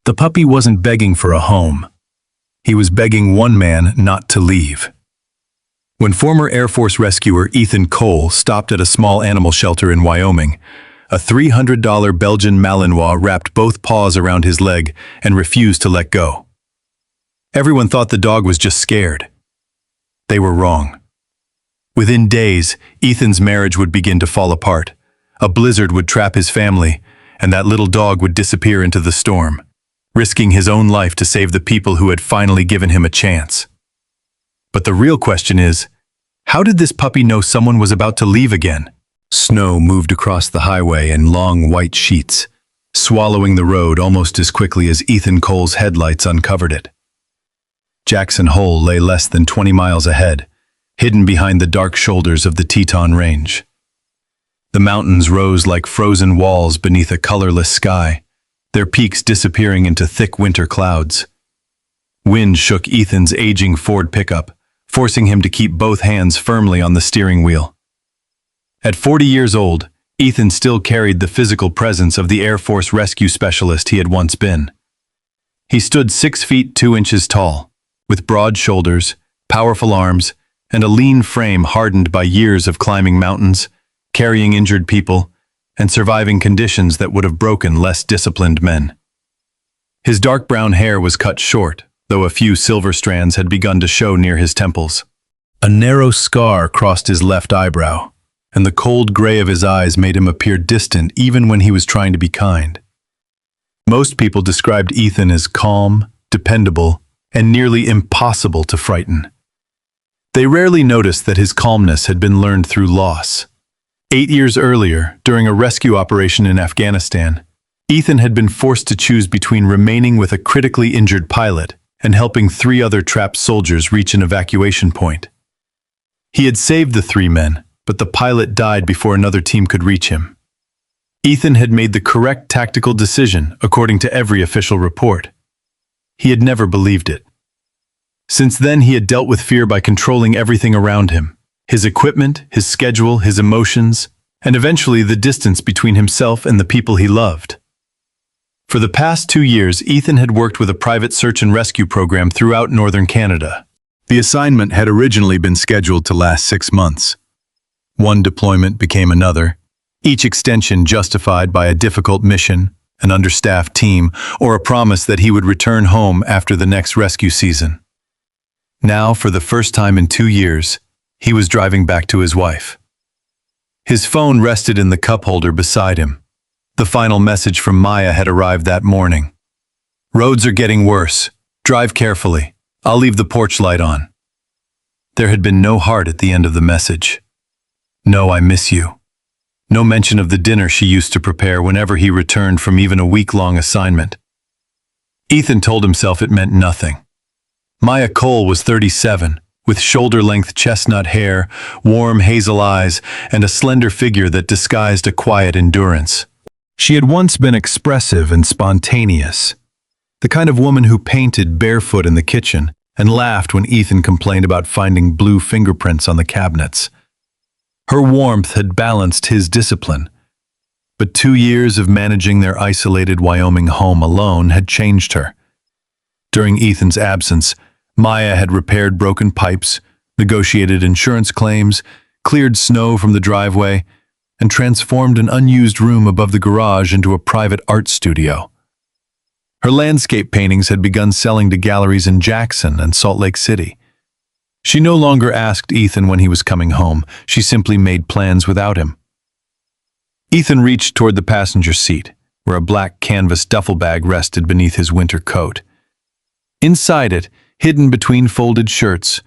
The puppy wasn't begging for a home. He was begging one man not to leave. When former Air Force rescuer Ethan Cole stopped at a small animal shelter in Wyoming, a $300 Belgian Malinois wrapped both paws around his leg and refused to let go. Everyone thought the dog was just scared. They were wrong. Within days, Ethan's marriage would begin to fall apart. A blizzard would trap his family, and that little dog would disappear into the storm, risking his own life to save the people who had finally given him a chance. But the real question is, how did this puppy know someone was about to leave again? Snow moved across the highway in long white sheets, swallowing the road almost as quickly as Ethan Cole's headlights uncovered it. Jackson Hole lay less than 20 miles ahead, hidden behind the dark shoulders of the Teton Range. The mountains rose like frozen walls beneath a colorless sky, their peaks disappearing into thick winter clouds. Wind shook Ethan's aging Ford pickup, forcing him to keep both hands firmly on the steering wheel. At 40 years old, Ethan still carried the physical presence of the Air Force rescue specialist he had once been. He stood 6 feet 2 inches tall, with broad shoulders, powerful arms, and a lean frame hardened by years of climbing mountains, carrying injured people, and surviving conditions that would have broken less disciplined men. His dark brown hair was cut short, though a few silver strands had begun to show near his temples. A narrow scar crossed his left eyebrow, and the cold gray of his eyes made him appear distant even when he was trying to be kind. Most people described Ethan as calm, dependable, and nearly impossible to frighten. They rarely noticed that his calmness had been learned through loss. 8 years earlier, during a rescue operation in Afghanistan, Ethan had been forced to choose between remaining with a critically injured pilot and helping 3 other trapped soldiers reach an evacuation point. He had saved the 3 men, but the pilot died before another team could reach him. Ethan had made the correct tactical decision, according to every official report. He had never believed it. Since then, he had dealt with fear by controlling everything around him: his equipment, his schedule, his emotions, and eventually the distance between himself and the people he loved. For the past 2 years, Ethan had worked with a private search and rescue program throughout northern Canada. The assignment had originally been scheduled to last 6 months. One deployment became another, each extension justified by a difficult mission, an understaffed team, or a promise that he would return home after the next rescue season. Now, for the first time in 2 years, he was driving back to his wife. His phone rested in the cup holder beside him. The final message from Maya had arrived that morning. "Roads are getting worse. Drive carefully. I'll leave the porch light on." There had been no heart at the end of the message. No "I miss you." No mention of the dinner she used to prepare whenever he returned from even a week-long assignment. Ethan told himself it meant nothing. Maya Cole was 37, with shoulder-length chestnut hair, warm hazel eyes, and a slender figure that disguised a quiet endurance. She had once been expressive and spontaneous, the kind of woman who painted barefoot in the kitchen and laughed when Ethan complained about finding blue fingerprints on the cabinets. Her warmth had balanced his discipline, but 2 years of managing their isolated Wyoming home alone had changed her. During Ethan's absence, Maya had repaired broken pipes, negotiated insurance claims, cleared snow from the driveway, and transformed an unused room above the garage into a private art studio. Her landscape paintings had begun selling to galleries in Jackson and Salt Lake City. She no longer asked Ethan when he was coming home. She simply made plans without him. Ethan reached toward the passenger seat, where a black canvas duffel bag rested beneath his winter coat. Inside it, hidden between folded shirts,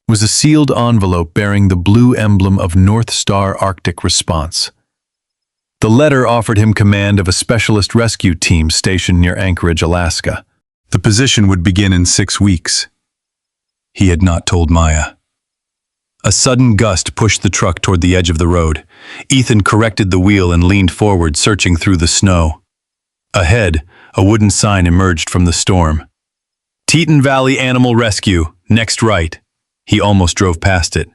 was a sealed envelope bearing the blue emblem of North Star Arctic Response. The letter offered him command of a specialist rescue team stationed near Anchorage, Alaska. The position would begin in 6 weeks. He had not told Maya. A sudden gust pushed the truck toward the edge of the road. Ethan corrected the wheel and leaned forward, searching through the snow. Ahead, a wooden sign emerged from the storm. "Teton Valley Animal Rescue, next right." He almost drove past it.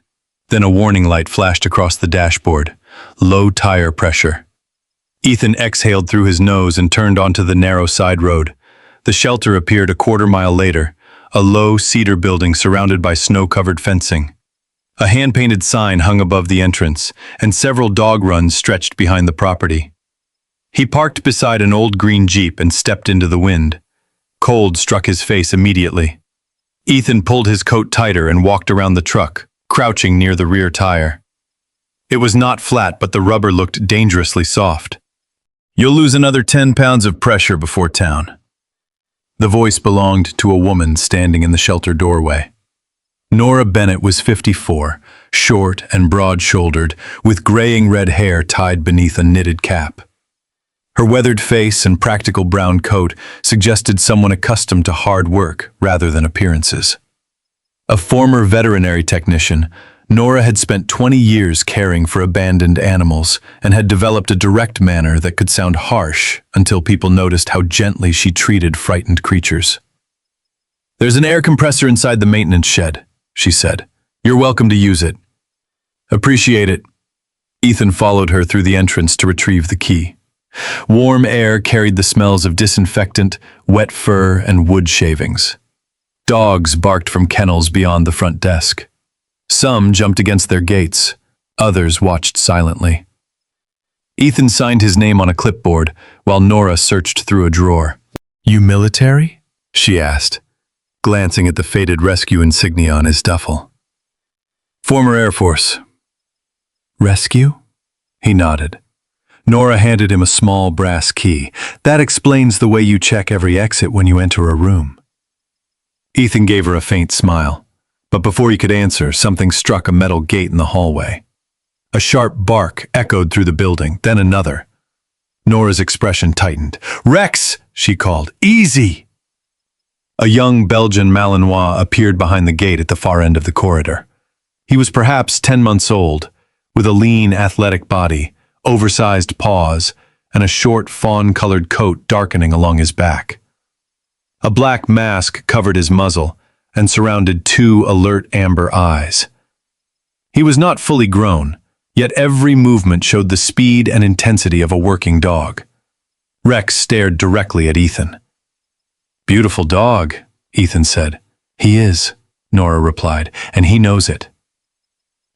Then a warning light flashed across the dashboard. Low tire pressure. Ethan exhaled through his nose and turned onto the narrow side road. The shelter appeared a quarter-mile later, a low cedar building surrounded by snow-covered fencing. A hand-painted sign hung above the entrance, and several dog runs stretched behind the property. He parked beside an old green Jeep and stepped into the wind. Cold struck his face immediately. Ethan pulled his coat tighter and walked around the truck, crouching near the rear tire. It was not flat, but the rubber looked dangerously soft. "You'll lose another 10 pounds of pressure before town." The voice belonged to a woman standing in the shelter doorway. Nora Bennett was 54, short and broad-shouldered, with graying red hair tied beneath a knitted cap. Her weathered face and practical brown coat suggested someone accustomed to hard work rather than appearances. A former veterinary technician, Nora had spent 20 years caring for abandoned animals and had developed a direct manner that could sound harsh until people noticed how gently she treated frightened creatures. "There's an air compressor inside the maintenance shed," she said. "You're welcome to use it." "Appreciate it." Ethan followed her through the entrance to retrieve the key. Warm air carried the smells of disinfectant, wet fur, and wood shavings. Dogs barked from kennels beyond the front desk. Some jumped against their gates. Others watched silently. Ethan signed his name on a clipboard while Nora searched through a drawer. "You military?" she asked, glancing at the faded rescue insignia on his duffel. "Former Air Force." "Rescue?" He nodded. Nora handed him a small brass key. "That explains the way you check every exit when you enter a room." Ethan gave her a faint smile, but before he could answer, something struck a metal gate in the hallway. A sharp bark echoed through the building, then another. Nora's expression tightened. "Rex!" she called. "Easy!" A young Belgian Malinois appeared behind the gate at the far end of the corridor. He was perhaps 10 months old, with a lean, athletic body, oversized paws, and a short fawn-colored coat darkening along his back. A black mask covered his muzzle and surrounded 2 alert amber eyes. He was not fully grown, yet every movement showed the speed and intensity of a working dog. Rex stared directly at Ethan. "Beautiful dog," Ethan said. "He is," Nora replied, "and he knows it."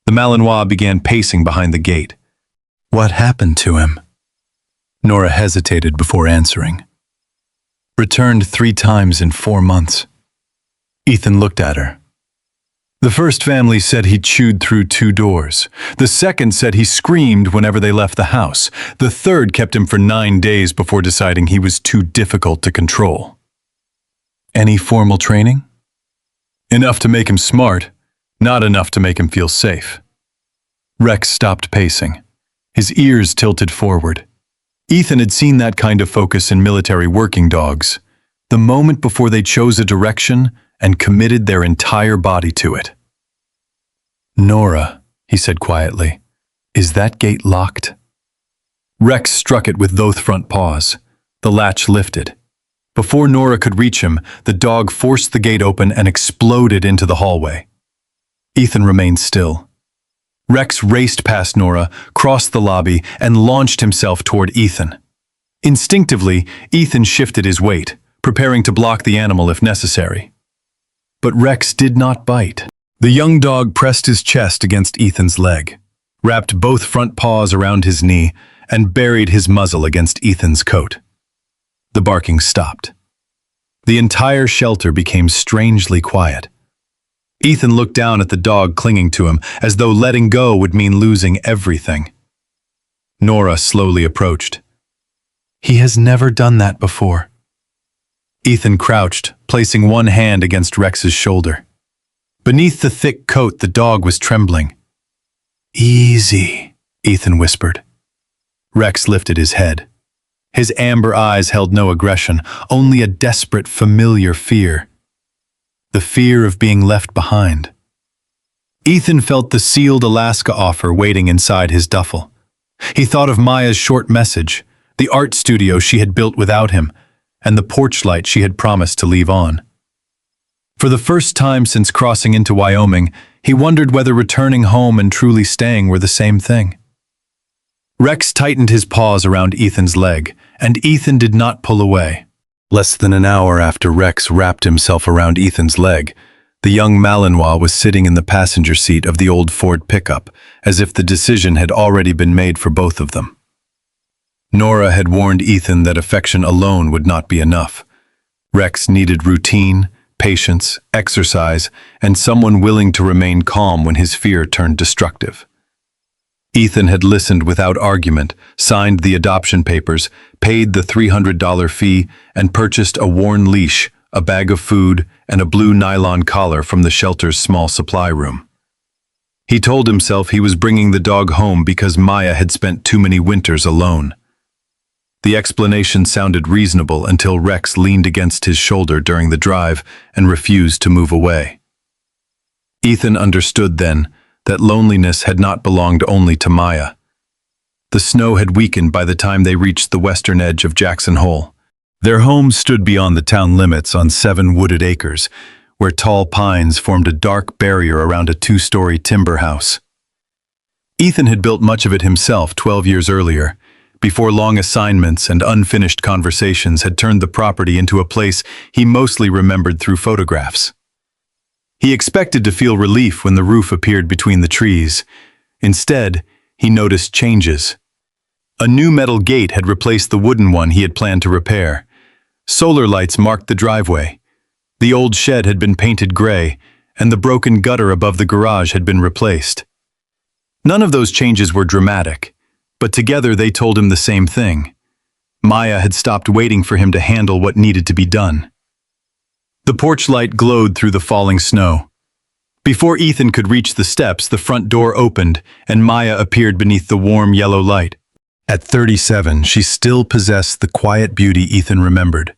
The Malinois began pacing behind the gate. "What happened to him?" Nora hesitated before answering. "Returned 3 times in 4 months." Ethan looked at her. "The first family said he chewed through 2 doors. The second said he screamed whenever they left the house. The third kept him for 9 days before deciding he was too difficult to control." "Any formal training?" "Enough to make him smart, not enough to make him feel safe." Rex stopped pacing. His ears tilted forward. Ethan had seen that kind of focus in military working dogs, the moment before they chose a direction and committed their entire body to it. "Nora," he said quietly, "is that gate locked?" Rex struck it with both front paws. The latch lifted. Before Nora could reach him, the dog forced the gate open and exploded into the hallway. Ethan remained still. Rex raced past Nora, crossed the lobby, and launched himself toward Ethan. Instinctively, Ethan shifted his weight, preparing to block the animal if necessary. But Rex did not bite. The young dog pressed his chest against Ethan's leg, wrapped both front paws around his knee, and buried his muzzle against Ethan's coat. The barking stopped. The entire shelter became strangely quiet. Ethan looked down at the dog clinging to him, as though letting go would mean losing everything. Nora slowly approached. "He has never done that before." Ethan crouched, placing one hand against Rex's shoulder. Beneath the thick coat, the dog was trembling. "Easy," Ethan whispered. Rex lifted his head. His amber eyes held no aggression, only a desperate, familiar fear. The fear of being left behind. Ethan felt the sealed Alaska offer waiting inside his duffel. He thought of Maya's short message, the art studio she had built without him, and the porch light she had promised to leave on. For the first time since crossing into Wyoming, he wondered whether returning home and truly staying were the same thing. Rex tightened his paws around Ethan's leg, and Ethan did not pull away. Less than an hour after Rex wrapped himself around Ethan's leg, the young Malinois was sitting in the passenger seat of the old Ford pickup, as if the decision had already been made for both of them. Nora had warned Ethan that affection alone would not be enough. Rex needed routine, patience, exercise, and someone willing to remain calm when his fear turned destructive. Ethan had listened without argument, signed the adoption papers, paid the $300 fee, and purchased a worn leash, a bag of food, and a blue nylon collar from the shelter's small supply room. He told himself he was bringing the dog home because Maya had spent too many winters alone. The explanation sounded reasonable until Rex leaned against his shoulder during the drive and refused to move away. Ethan understood then that loneliness had not belonged only to Maya. The snow had weakened by the time they reached the western edge of Jackson Hole. Their home stood beyond the town limits on 7 wooded acres, where tall pines formed a dark barrier around a 2-story timber house. Ethan had built much of it himself 12 years earlier, before long assignments and unfinished conversations had turned the property into a place he mostly remembered through photographs. He expected to feel relief when the roof appeared between the trees. Instead, he noticed changes. A new metal gate had replaced the wooden one he had planned to repair. Solar lights marked the driveway. The old shed had been painted gray, and the broken gutter above the garage had been replaced. None of those changes were dramatic, but together they told him the same thing. Maya had stopped waiting for him to handle what needed to be done. The porch light glowed through the falling snow. Before Ethan could reach the steps, the front door opened, and Maya appeared beneath the warm yellow light. At 37, she still possessed the quiet beauty Ethan remembered,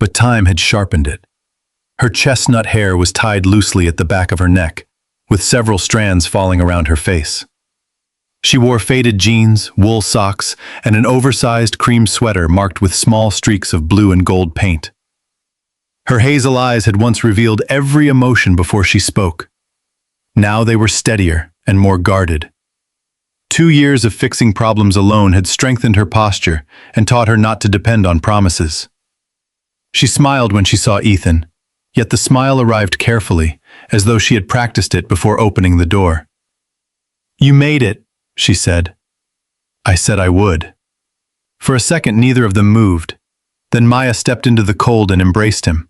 but time had sharpened it. Her chestnut hair was tied loosely at the back of her neck, with several strands falling around her face. She wore faded jeans, wool socks, and an oversized cream sweater marked with small streaks of blue and gold paint. Her hazel eyes had once revealed every emotion before she spoke. Now they were steadier and more guarded. 2 years of fixing problems alone had strengthened her posture and taught her not to depend on promises. She smiled when she saw Ethan, yet the smile arrived carefully, as though she had practiced it before opening the door. "You made it," she said. "I said I would." For a second, neither of them moved. Then Maya stepped into the cold and embraced him.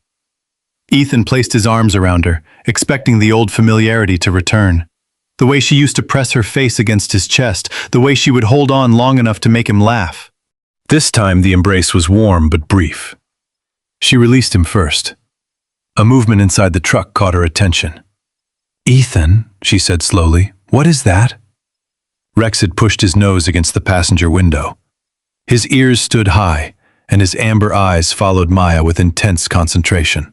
Ethan placed his arms around her, expecting the old familiarity to return. The way she used to press her face against his chest, the way she would hold on long enough to make him laugh. This time the embrace was warm but brief. She released him first. A movement inside the truck caught her attention. "Ethan," she said slowly, "what is that?" Rex had pushed his nose against the passenger window. His ears stood high, and his amber eyes followed Maya with intense concentration.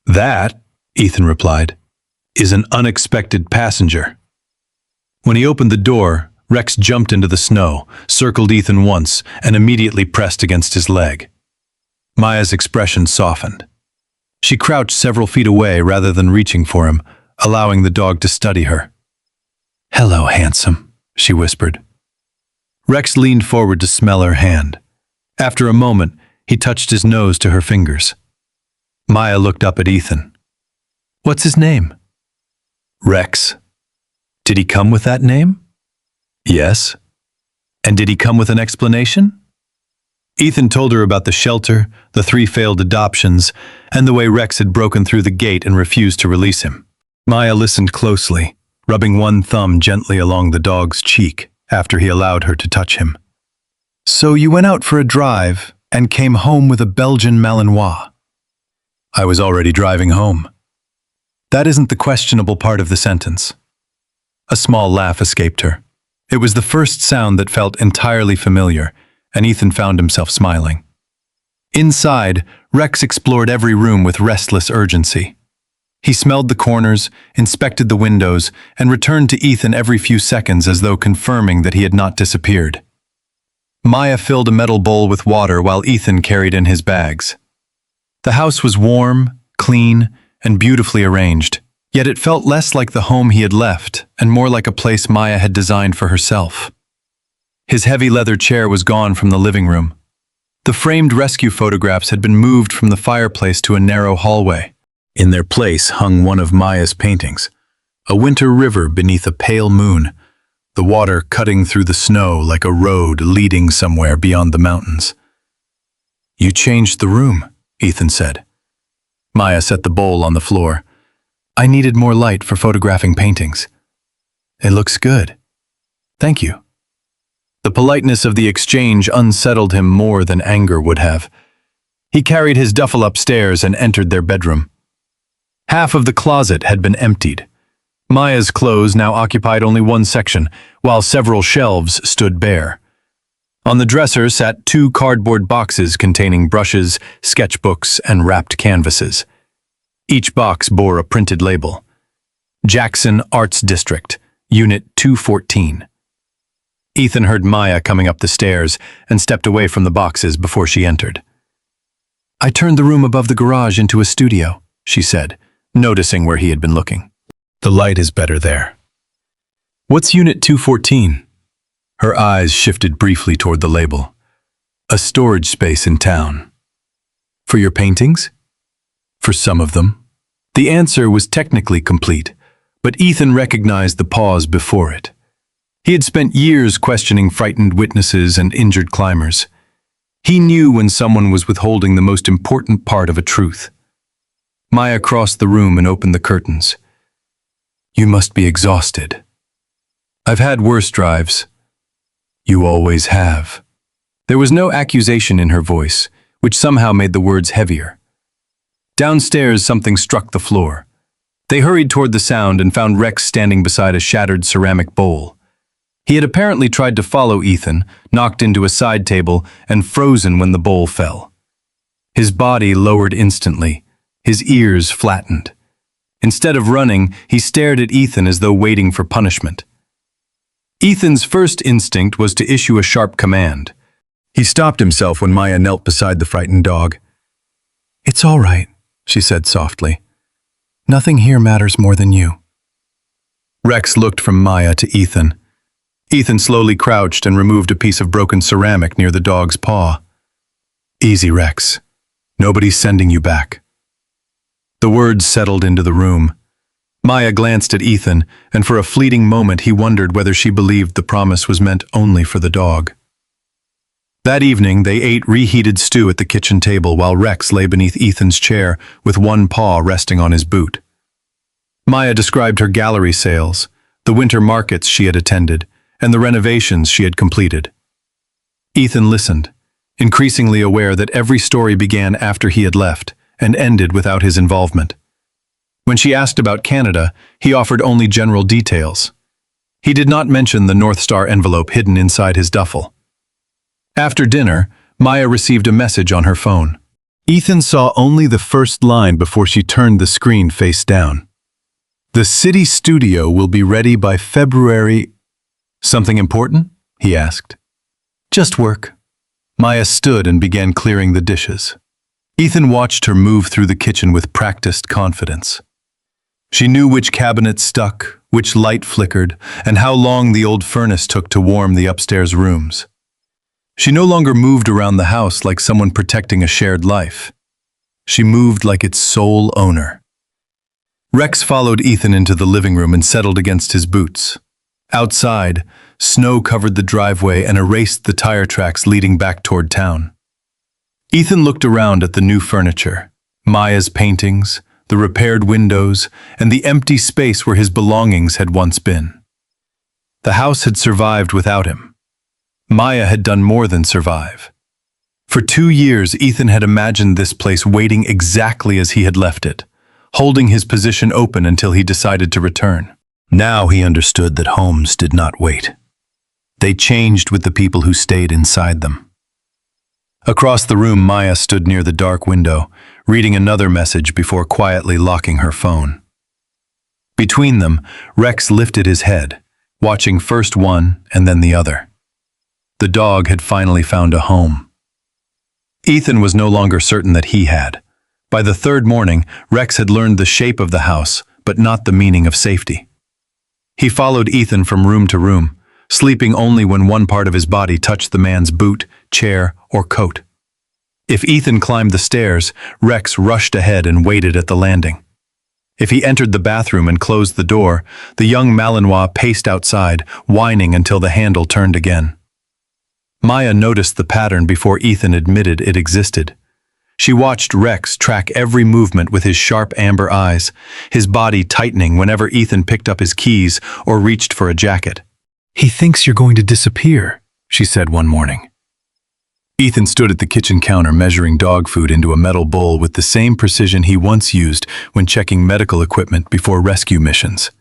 "That," Ethan replied, "is an unexpected passenger." When he opened the door, Rex jumped into the snow, circled Ethan once, and immediately pressed against his leg. Maya's expression softened. She crouched several feet away rather than reaching for him, allowing the dog to study her. "Hello, handsome," she whispered. Rex leaned forward to smell her hand. After a moment, he touched his nose to her fingers. Maya looked up at Ethan. "What's his name?" "Rex." "Did he come with that name?" "Yes." "And did he come with an explanation?" Ethan told her about the shelter, the 3 failed adoptions, and the way Rex had broken through the gate and refused to release him. Maya listened closely, rubbing one thumb gently along the dog's cheek after he allowed her to touch him. "So you went out for a drive and came home with a Belgian Malinois." "I was already driving home." "That isn't the questionable part of the sentence." A small laugh escaped her. It was the first sound that felt entirely familiar, and Ethan found himself smiling. Inside, Rex explored every room with restless urgency. He smelled the corners, inspected the windows, and returned to Ethan every few seconds as though confirming that he had not disappeared. Maya filled a metal bowl with water while Ethan carried in his bags. The house was warm, clean, and beautifully arranged, yet it felt less like the home he had left and more like a place Maya had designed for herself. His heavy leather chair was gone from the living room. The framed rescue photographs had been moved from the fireplace to a narrow hallway. In their place hung one of Maya's paintings, a winter river beneath a pale moon, the water cutting through the snow like a road leading somewhere beyond the mountains. "You changed the room," Ethan said. Maya set the bowl on the floor. "I needed more light for photographing paintings." "It looks good. Thank you." The politeness of the exchange unsettled him more than anger would have. He carried his duffel upstairs and entered their bedroom. Half of the closet had been emptied. Maya's clothes now occupied only one section, while several shelves stood bare. On the dresser sat 2 cardboard boxes containing brushes, sketchbooks, and wrapped canvases. Each box bore a printed label: Jackson Arts District, Unit 214. Ethan heard Maya coming up the stairs and stepped away from the boxes before she entered. "I turned the room above the garage into a studio," she said, noticing where he had been looking. "The light is better there." "What's Unit 214? Her eyes shifted briefly toward the label. "A storage space in town." "For your paintings?" "For some of them." The answer was technically complete, but Ethan recognized the pause before it. He had spent years questioning frightened witnesses and injured climbers. He knew when someone was withholding the most important part of a truth. Maya crossed the room and opened the curtains. "You must be exhausted." "I've had worse drives." "You always have." There was no accusation in her voice, which somehow made the words heavier. Downstairs, something struck the floor. They hurried toward the sound and found Rex standing beside a shattered ceramic bowl. He had apparently tried to follow Ethan, knocked into a side table, and frozen when the bowl fell. His body lowered instantly, his ears flattened. Instead of running, he stared at Ethan as though waiting for punishment. Ethan's first instinct was to issue a sharp command. He stopped himself when Maya knelt beside the frightened dog. "It's all right," she said softly. "Nothing here matters more than you." Rex looked from Maya to Ethan. Ethan slowly crouched and removed a piece of broken ceramic near the dog's paw. "Easy, Rex. Nobody's sending you back." The words settled into the room. Maya glanced at Ethan, and for a fleeting moment he wondered whether she believed the promise was meant only for the dog. That evening they ate reheated stew at the kitchen table while Rex lay beneath Ethan's chair with one paw resting on his boot. Maya described her gallery sales, the winter markets she had attended, and the renovations she had completed. Ethan listened, increasingly aware that every story began after he had left and ended without his involvement. When she asked about Canada, he offered only general details. He did not mention the North Star envelope hidden inside his duffel. After dinner, Maya received a message on her phone. Ethan saw only the first line before she turned the screen face down. "The city studio will be ready by February." "Something important?" he asked. "Just work." Maya stood and began clearing the dishes. Ethan watched her move through the kitchen with practiced confidence. She knew which cabinets stuck, which light flickered, and how long the old furnace took to warm the upstairs rooms. She no longer moved around the house like someone protecting a shared life. She moved like its sole owner. Rex followed Ethan into the living room and settled against his boots. Outside, snow covered the driveway and erased the tire tracks leading back toward town. Ethan looked around at the new furniture, Maya's paintings, the repaired windows, and the empty space where his belongings had once been. The house had survived without him. Maya had done more than survive. For 2 years, Ethan had imagined this place waiting exactly as he had left it, holding his position open until he decided to return. Now he understood that homes did not wait. They changed with the people who stayed inside them. Across the room, Maya stood near the dark window, reading another message before quietly locking her phone. Between them, Rex lifted his head, watching first one and then the other. The dog had finally found a home. Ethan was no longer certain that he had. By the third morning, Rex had learned the shape of the house, but not the meaning of safety. He followed Ethan from room to room, sleeping only when one part of his body touched the man's boot, chair, or coat. If Ethan climbed the stairs, Rex rushed ahead and waited at the landing. If he entered the bathroom and closed the door, the young Malinois paced outside, whining until the handle turned again. Maya noticed the pattern before Ethan admitted it existed. She watched Rex track every movement with his sharp amber eyes, his body tightening whenever Ethan picked up his keys or reached for a jacket. "He thinks you're going to disappear," she said one morning. Ethan stood at the kitchen counter measuring dog food into a metal bowl with the same precision he once used when checking medical equipment before rescue missions.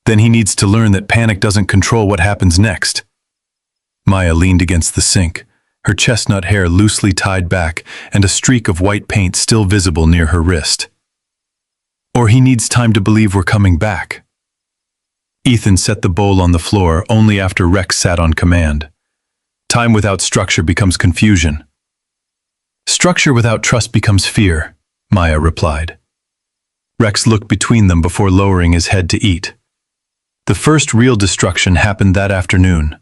Then he needs to learn that panic doesn't control what happens next. Maya leaned against the sink, her chestnut hair loosely tied back and a streak of white paint still visible near her wrist. "Or he needs time to believe we're coming back." Ethan set the bowl on the floor only after Rex sat on command. Time without structure becomes confusion. "Structure without trust becomes fear," Maya replied. Rex looked between them before lowering his head to eat. The first real destruction happened that afternoon.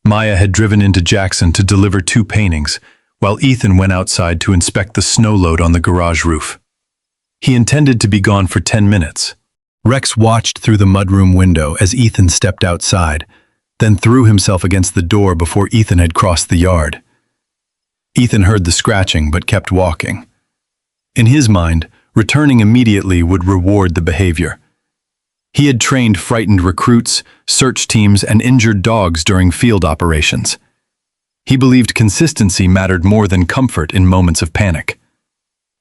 Maya had driven into Jackson to deliver 2 paintings, while Ethan went outside to inspect the snow load on the garage roof. He intended to be gone for 10 minutes. Rex watched through the mudroom window as Ethan stepped outside, then threw himself against the door before Ethan had crossed the yard. Ethan heard the scratching but kept walking. In his mind, returning immediately would reward the behavior. He had trained frightened recruits, search teams, and injured dogs during field operations. He believed consistency mattered more than comfort in moments of panic.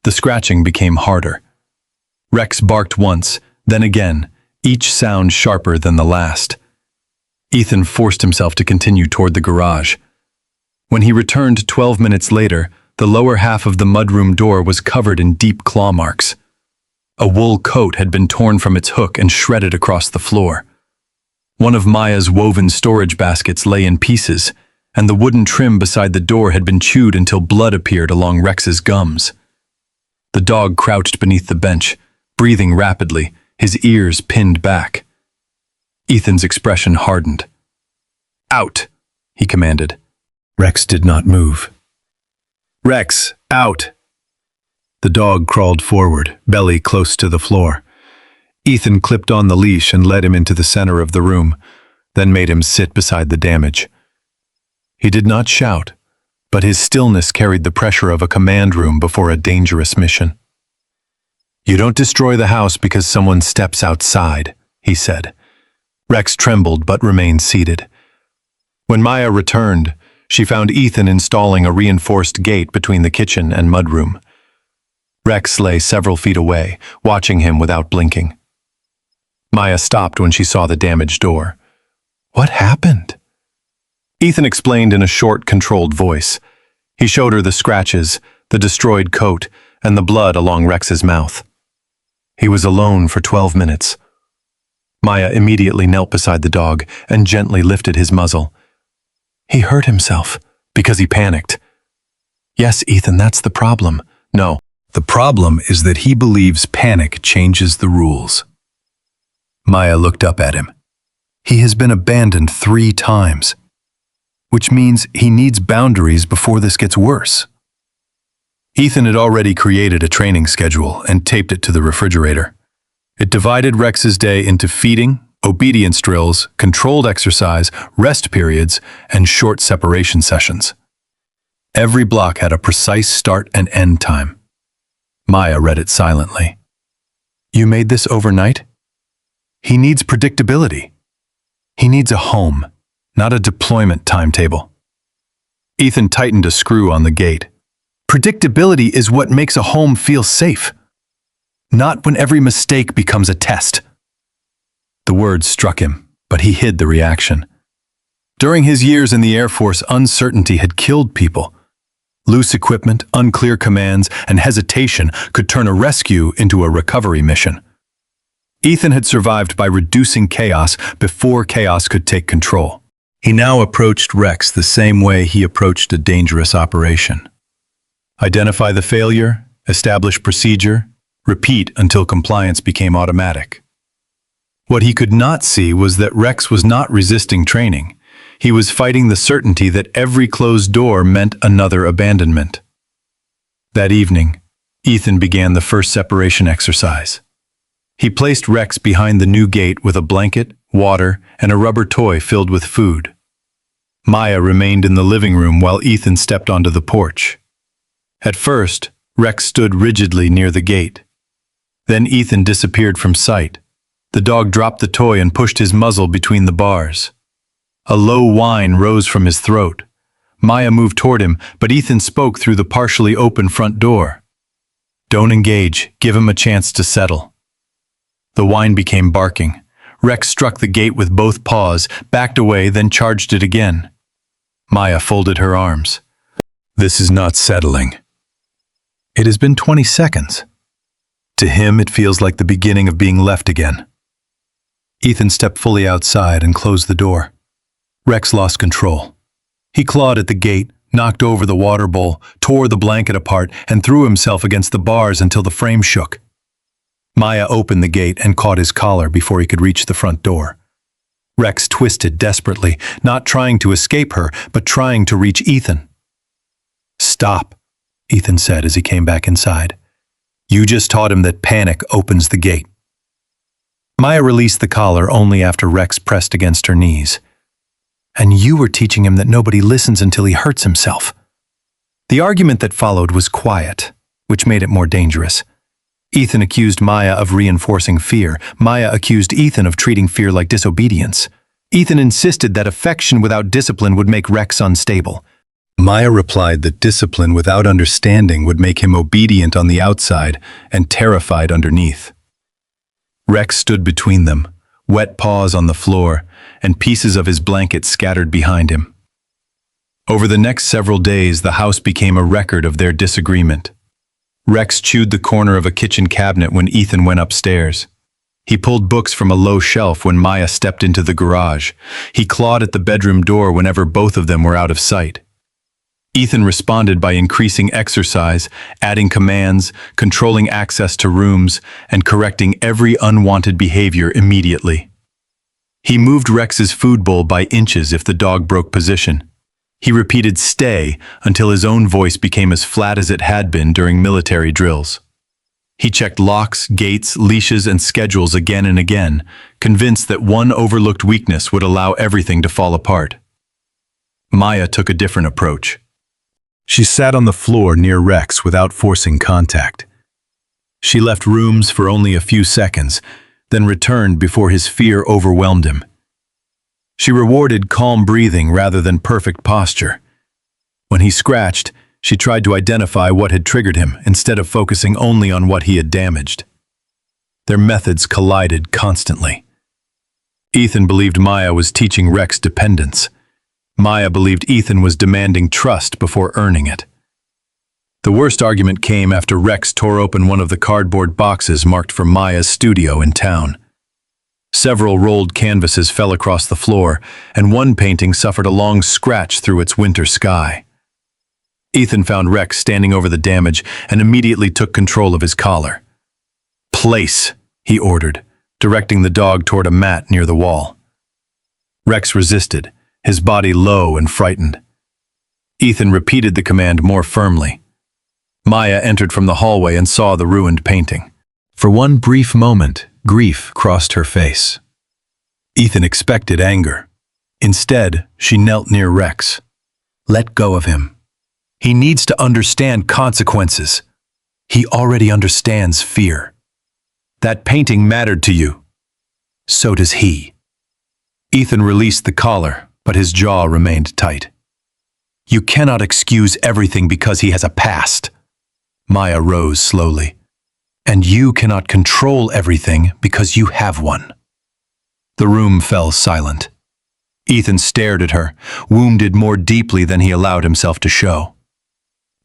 The scratching became harder. Rex barked once, then again, each sound sharper than the last. Ethan forced himself to continue toward the garage. When he returned 12 minutes later, the lower half of the mudroom door was covered in deep claw marks. A wool coat had been torn from its hook and shredded across the floor. One of Maya's woven storage baskets lay in pieces, and the wooden trim beside the door had been chewed until blood appeared along Rex's gums. The dog crouched beneath the bench, breathing rapidly, his ears pinned back. Ethan's expression hardened. "Out," he commanded. Rex did not move. "Rex, out!" The dog crawled forward, belly close to the floor. Ethan clipped on the leash and led him into the center of the room, then made him sit beside the damage. He did not shout, but his stillness carried the pressure of a command room before a dangerous mission. "You don't destroy the house because someone steps outside," he said. Rex trembled but remained seated. When Maya returned, she found Ethan installing a reinforced gate between the kitchen and mudroom. Rex lay several feet away, watching him without blinking. Maya stopped when she saw the damaged door. "What happened?" Ethan explained in a short, controlled voice. He showed her the scratches, the destroyed coat, and the blood along Rex's mouth. He was alone for 12 minutes. Maya immediately knelt beside the dog and gently lifted his muzzle. "He hurt himself because he panicked." "Yes, Ethan, that's the problem." "No, the problem is that he believes panic changes the rules." Maya looked up at him. "He has been abandoned 3 times, which means he needs boundaries before this gets worse." Ethan had already created a training schedule and taped it to the refrigerator. It divided Rex's day into feeding, obedience drills, controlled exercise, rest periods, and short separation sessions. Every block had a precise start and end time. Maya read it silently. "You made this overnight? He needs predictability. He needs a home, not a deployment timetable." Ethan tightened a screw on the gate. "Predictability is what makes a home feel safe. Not when every mistake becomes a test." The words struck him, but he hid the reaction. During his years in the Air Force, uncertainty had killed people. Loose equipment, unclear commands, and hesitation could turn a rescue into a recovery mission. Ethan had survived by reducing chaos before chaos could take control. He now approached Rex the same way he approached a dangerous operation. Identify the failure, establish procedure, repeat until compliance became automatic. What he could not see was that Rex was not resisting training. He was fighting the certainty that every closed door meant another abandonment. That evening, Ethan began the first separation exercise. He placed Rex behind the new gate with a blanket, water, and a rubber toy filled with food. Maya remained in the living room while Ethan stepped onto the porch. At first, Rex stood rigidly near the gate. Then Ethan disappeared from sight. The dog dropped the toy and pushed his muzzle between the bars. A low whine rose from his throat. Maya moved toward him, but Ethan spoke through the partially open front door. "Don't engage. Give him a chance to settle." The whine became barking. Rex struck the gate with both paws, backed away, then charged it again. Maya folded her arms. "This is not settling." It has been 20 seconds. To him, it feels like the beginning of being left again. Ethan stepped fully outside and closed the door. Rex lost control. He clawed at the gate, knocked over the water bowl, tore the blanket apart, and threw himself against the bars until the frame shook. Maya opened the gate and caught his collar before he could reach the front door. Rex twisted desperately, not trying to escape her, but trying to reach Ethan. "Stop," Ethan said as he came back inside. "You just taught him that panic opens the gate." Maya released the collar only after Rex pressed against her knees. "And you were teaching him that nobody listens until he hurts himself." The argument that followed was quiet, which made it more dangerous. Ethan accused Maya of reinforcing fear. Maya accused Ethan of treating fear like disobedience. Ethan insisted that affection without discipline would make Rex unstable. Maya replied that discipline without understanding would make him obedient on the outside and terrified underneath. Rex stood between them, wet paws on the floor, and pieces of his blanket scattered behind him. Over the next several days, the house became a record of their disagreement. Rex chewed the corner of a kitchen cabinet when Ethan went upstairs. He pulled books from a low shelf when Maya stepped into the garage. He clawed at the bedroom door whenever both of them were out of sight. Ethan responded by increasing exercise, adding commands, controlling access to rooms, and correcting every unwanted behavior immediately. He moved Rex's food bowl by inches if the dog broke position. He repeated "stay" until his own voice became as flat as it had been during military drills. He checked locks, gates, leashes, and schedules again and again, convinced that one overlooked weakness would allow everything to fall apart. Maya took a different approach. She sat on the floor near Rex without forcing contact. She left rooms for only a few seconds, then returned before his fear overwhelmed him. She rewarded calm breathing rather than perfect posture. When he scratched, she tried to identify what had triggered him instead of focusing only on what he had damaged. Their methods collided constantly. Ethan believed Maya was teaching Rex dependence. Maya believed Ethan was demanding trust before earning it. The worst argument came after Rex tore open one of the cardboard boxes marked for Maya's studio in town. Several rolled canvases fell across the floor, and one painting suffered a long scratch through its winter sky. Ethan found Rex standing over the damage and immediately took control of his collar. "Place," he ordered, directing the dog toward a mat near the wall. Rex resisted, his body low and frightened. Ethan repeated the command more firmly. Maya entered from the hallway and saw the ruined painting. For one brief moment, grief crossed her face. Ethan expected anger. Instead, she knelt near Rex. "Let go of him. He needs to understand consequences. He already understands fear. That painting mattered to you. So does he." Ethan released the collar, but his jaw remained tight. "You cannot excuse everything because he has a past." Maya rose slowly. "And you cannot control everything because you have one." The room fell silent. Ethan stared at her, wounded more deeply than he allowed himself to show.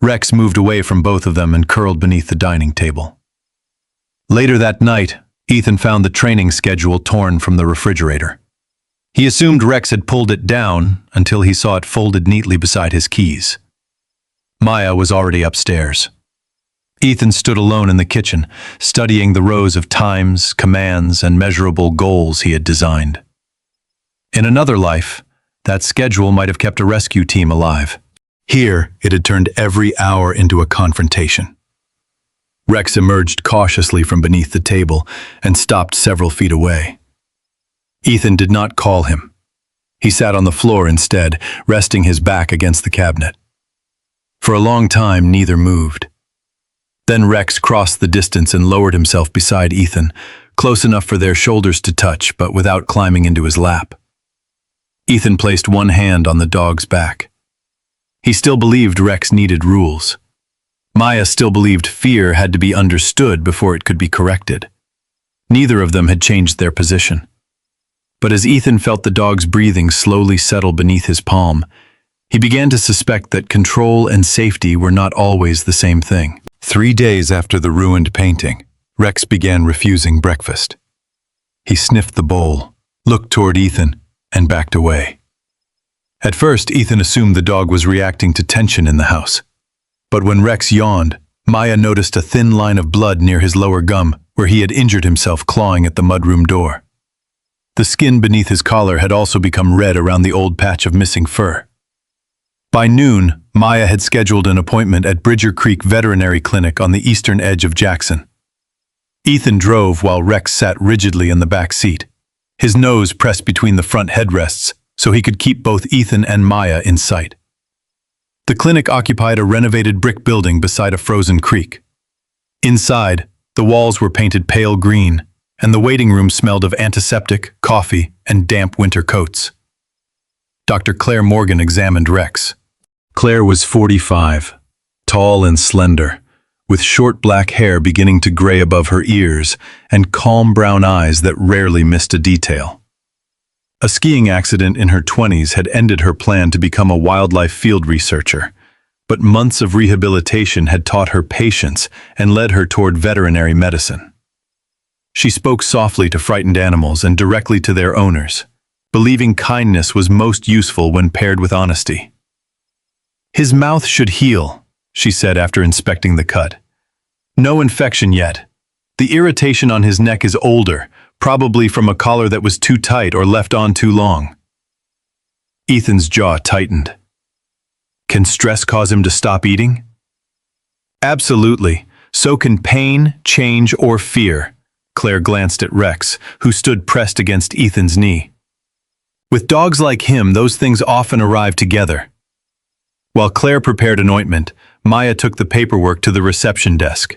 Rex moved away from both of them and curled beneath the dining table. Later that night, Ethan found the training schedule torn from the refrigerator. He assumed Rex had pulled it down until he saw it folded neatly beside his keys. Maya was already upstairs. Ethan stood alone in the kitchen, studying the rows of times, commands, and measurable goals he had designed. In another life, that schedule might have kept a rescue team alive. Here, it had turned every hour into a confrontation. Rex emerged cautiously from beneath the table and stopped several feet away. Ethan did not call him. He sat on the floor instead, resting his back against the cabinet. For a long time, neither moved. Then Rex crossed the distance and lowered himself beside Ethan, close enough for their shoulders to touch, but without climbing into his lap. Ethan placed one hand on the dog's back. He still believed Rex needed rules. Maya still believed fear had to be understood before it could be corrected. Neither of them had changed their position. But as Ethan felt the dog's breathing slowly settle beneath his palm, he began to suspect that control and safety were not always the same thing. 3 days after the ruined painting, Rex began refusing breakfast. He sniffed the bowl, looked toward Ethan, and backed away. At first, Ethan assumed the dog was reacting to tension in the house. But when Rex yawned, Maya noticed a thin line of blood near his lower gum where he had injured himself clawing at the mudroom door. The skin beneath his collar had also become red around the old patch of missing fur. By noon, Maya had scheduled an appointment at Bridger Creek Veterinary Clinic on the eastern edge of Jackson. Ethan drove while Rex sat rigidly in the back seat, his nose pressed between the front headrests so he could keep both Ethan and Maya in sight. The clinic occupied a renovated brick building beside a frozen creek. Inside, the walls were painted pale green, and the waiting room smelled of antiseptic, coffee, and damp winter coats. Dr. Claire Morgan examined Rex. Claire was 45, tall and slender, with short black hair beginning to gray above her ears and calm brown eyes that rarely missed a detail. A skiing accident in her 20s had ended her plan to become a wildlife field researcher, but months of rehabilitation had taught her patience and led her toward veterinary medicine. She spoke softly to frightened animals and directly to their owners, believing kindness was most useful when paired with honesty. "His mouth should heal," she said after inspecting the cut. "No infection yet. The irritation on his neck is older, probably from a collar that was too tight or left on too long." Ethan's jaw tightened. Can stress cause him to stop eating? Absolutely. So can pain, change, or fear. Claire glanced at Rex, who stood pressed against Ethan's knee. With dogs like him, those things often arrive together. While Claire prepared an ointment, Maya took the paperwork to the reception desk.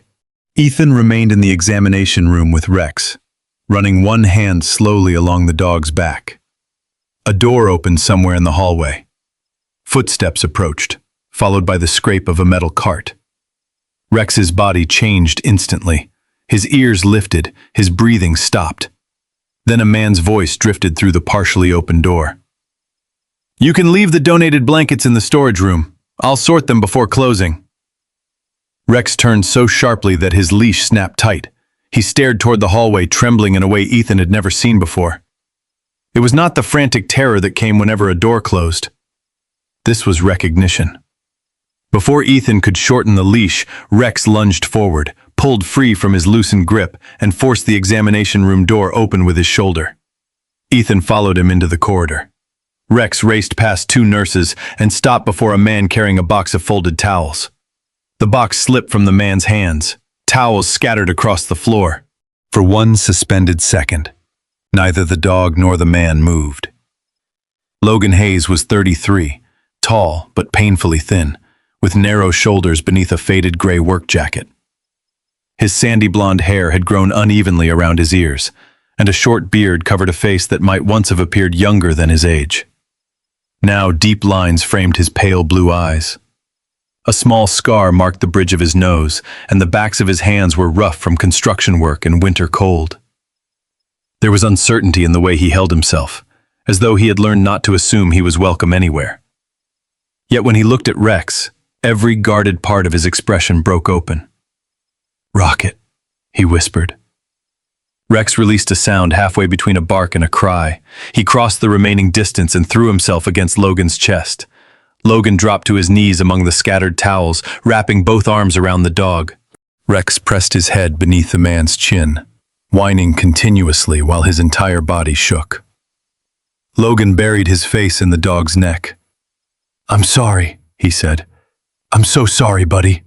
Ethan remained in the examination room with Rex, running one hand slowly along the dog's back. A door opened somewhere in the hallway. Footsteps approached, followed by the scrape of a metal cart. Rex's body changed instantly. His ears lifted, his breathing stopped. Then a man's voice drifted through the partially open door. "You can leave the donated blankets in the storage room. I'll sort them before closing." Rex turned so sharply that his leash snapped tight. He stared toward the hallway, trembling in a way Ethan had never seen before. It was not the frantic terror that came whenever a door closed. This was recognition. Before Ethan could shorten the leash, Rex lunged forward, pulled free from his loosened grip, and forced the examination room door open with his shoulder. Ethan followed him into the corridor. Rex raced past 2 nurses and stopped before a man carrying a box of folded towels. The box slipped from the man's hands. Towels scattered across the floor. For one suspended second, neither the dog nor the man moved. Logan Hayes was 33, tall but painfully thin, with narrow shoulders beneath a faded gray work jacket. His sandy blonde hair had grown unevenly around his ears, and a short beard covered a face that might once have appeared younger than his age. Now deep lines framed his pale blue eyes. A small scar marked the bridge of his nose, and the backs of his hands were rough from construction work and winter cold. There was uncertainty in the way he held himself, as though he had learned not to assume he was welcome anywhere. Yet when he looked at Rex, every guarded part of his expression broke open. "Rocket," he whispered. Rex released a sound halfway between a bark and a cry. He crossed the remaining distance and threw himself against Logan's chest. Logan dropped to his knees among the scattered towels, wrapping both arms around the dog. Rex pressed his head beneath the man's chin, whining continuously while his entire body shook. Logan buried his face in the dog's neck. "I'm sorry," he said. "I'm so sorry, buddy."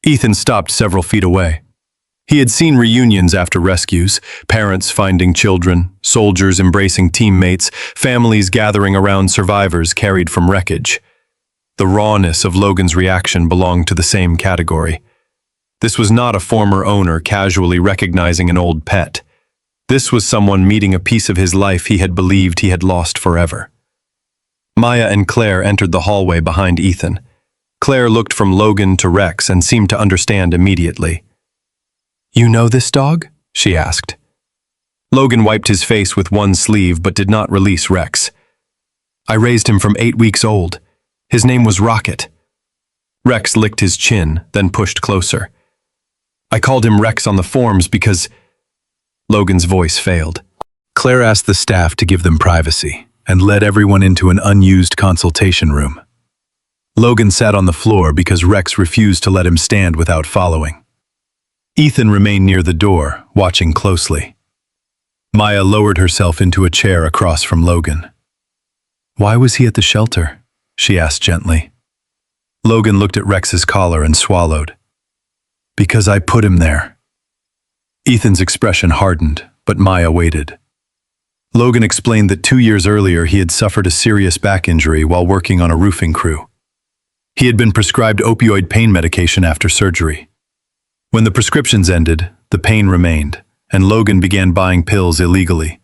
Ethan stopped several feet away. He had seen reunions after rescues, parents finding children, soldiers embracing teammates, families gathering around survivors carried from wreckage. The rawness of Logan's reaction belonged to the same category. This was not a former owner casually recognizing an old pet. This was someone meeting a piece of his life he had believed he had lost forever. Maya and Claire entered the hallway behind Ethan. Claire looked from Logan to Rex and seemed to understand immediately. "You know this dog?" she asked. Logan wiped his face with one sleeve but did not release Rex. "I raised him from 8 weeks old. His name was Rocket." Rex licked his chin, then pushed closer. "I called him Rex on the forms because—" Logan's voice failed. Claire asked the staff to give them privacy and led everyone into an unused consultation room. Logan sat on the floor because Rex refused to let him stand without following. Ethan remained near the door, watching closely. Maya lowered herself into a chair across from Logan. "Why was he at the shelter?" she asked gently. Logan looked at Rex's collar and swallowed. "Because I put him there." Ethan's expression hardened, but Maya waited. Logan explained that 2 years earlier he had suffered a serious back injury while working on a roofing crew. He had been prescribed opioid pain medication after surgery. When the prescriptions ended, the pain remained, and Logan began buying pills illegally.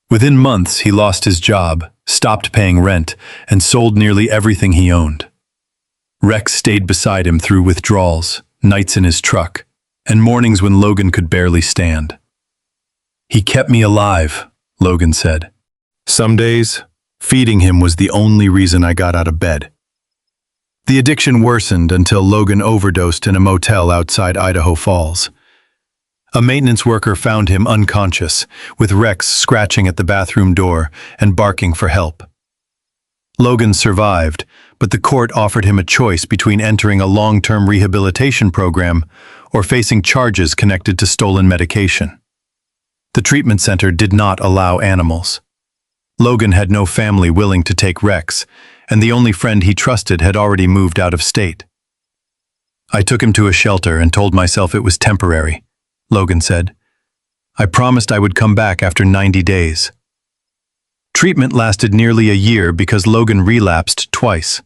Within months, he lost his job, stopped paying rent, and sold nearly everything he owned. Rex stayed beside him through withdrawals, nights in his truck, and mornings when Logan could barely stand. "He kept me alive," Logan said. "Some days, feeding him was the only reason I got out of bed." The addiction worsened until Logan overdosed in a motel outside Idaho Falls. A maintenance worker found him unconscious, with Rex scratching at the bathroom door and barking for help. Logan survived, but the court offered him a choice between entering a long-term rehabilitation program or facing charges connected to stolen medication. The treatment center did not allow animals. Logan had no family willing to take Rex, and the only friend he trusted had already moved out of state. "I took him to a shelter and told myself it was temporary," Logan said. "I promised I would come back after 90 days. Treatment lasted nearly a year because Logan relapsed twice.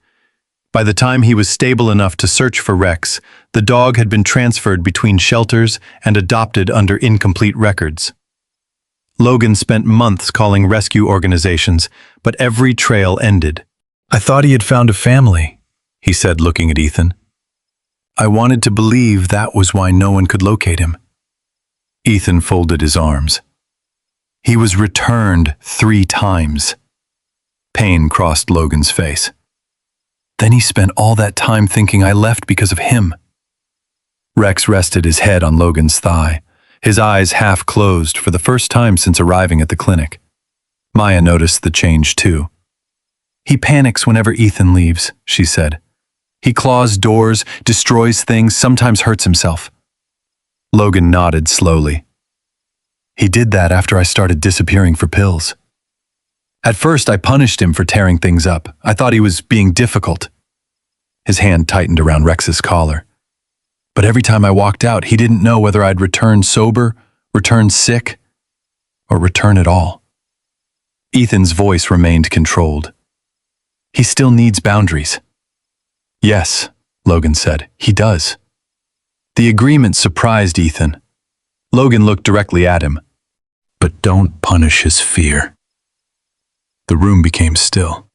By the time he was stable enough to search for Rex, the dog had been transferred between shelters and adopted under incomplete records. Logan spent months calling rescue organizations, but every trail ended. "I thought he had found a family," he said, looking at Ethan. "I wanted to believe that was why no one could locate him." Ethan folded his arms. "He was returned 3 times. Pain crossed Logan's face. "Then he spent all that time thinking I left because of him." Rex rested his head on Logan's thigh, his eyes half closed for the first time since arriving at the clinic. Maya noticed the change too. "He panics whenever Ethan leaves," she said. "He claws doors, destroys things, sometimes hurts himself." Logan nodded slowly. "He did that after I started disappearing for pills. At first, I punished him for tearing things up. I thought he was being difficult." His hand tightened around Rex's collar. "But every time I walked out, he didn't know whether I'd return sober, return sick, or return at all." Ethan's voice remained controlled. "He still needs boundaries." "Yes," Logan said, "he does." The agreement surprised Ethan. Logan looked directly at him. "But don't punish his fear." The room became still.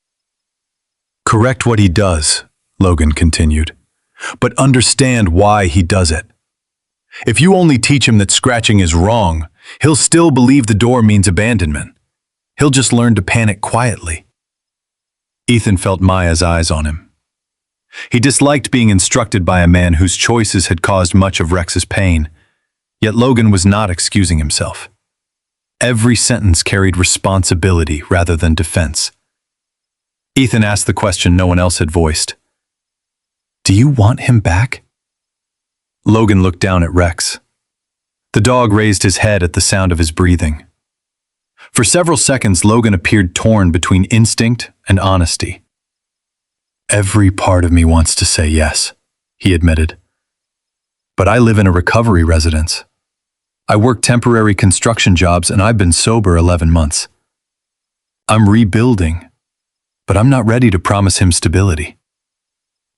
"Correct what he does," Logan continued, "but understand why he does it. If you only teach him that scratching is wrong, he'll still believe the door means abandonment. He'll just learn to panic quietly." Ethan felt Maya's eyes on him. He disliked being instructed by a man whose choices had caused much of Rex's pain, yet Logan was not excusing himself. Every sentence carried responsibility rather than defense. Ethan asked the question no one else had voiced. "Do you want him back?" Logan looked down at Rex. The dog raised his head at the sound of his breathing. For several seconds, Logan appeared torn between instinct and honesty. Every part of me wants to say yes, he admitted. But I live in a recovery residence. I work temporary construction jobs and I've been sober 11 months. I'm rebuilding, but I'm not ready to promise him stability.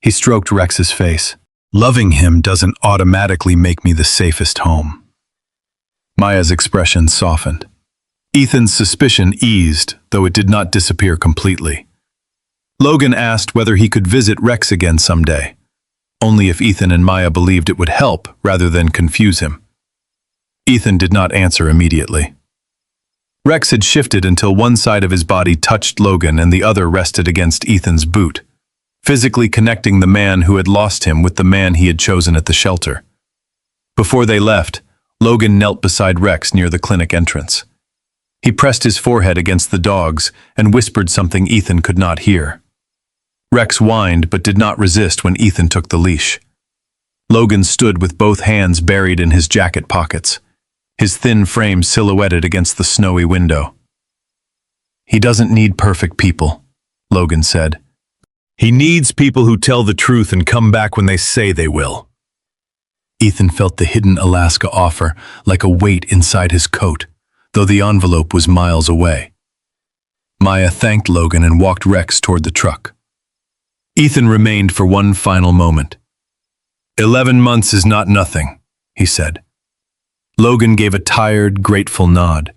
He stroked Rex's face. Loving him doesn't automatically make me the safest home. Maya's expression softened. Ethan's suspicion eased, though it did not disappear completely. Logan asked whether he could visit Rex again someday, only if Ethan and Maya believed it would help rather than confuse him. Ethan did not answer immediately. Rex had shifted until one side of his body touched Logan and the other rested against Ethan's boot, physically connecting the man who had lost him with the man he had chosen at the shelter. Before they left, Logan knelt beside Rex near the clinic entrance. He pressed his forehead against the dog's and whispered something Ethan could not hear. Rex whined but did not resist when Ethan took the leash. Logan stood with both hands buried in his jacket pockets, his thin frame silhouetted against the snowy window. "He doesn't need perfect people," Logan said. "He needs people who tell the truth and come back when they say they will." Ethan felt the hidden Alaska offer like a weight inside his coat, though the envelope was miles away. Maya thanked Logan and walked Rex toward the truck. Ethan remained for one final moment. 11 months is not nothing, he said. Logan gave a tired, grateful nod.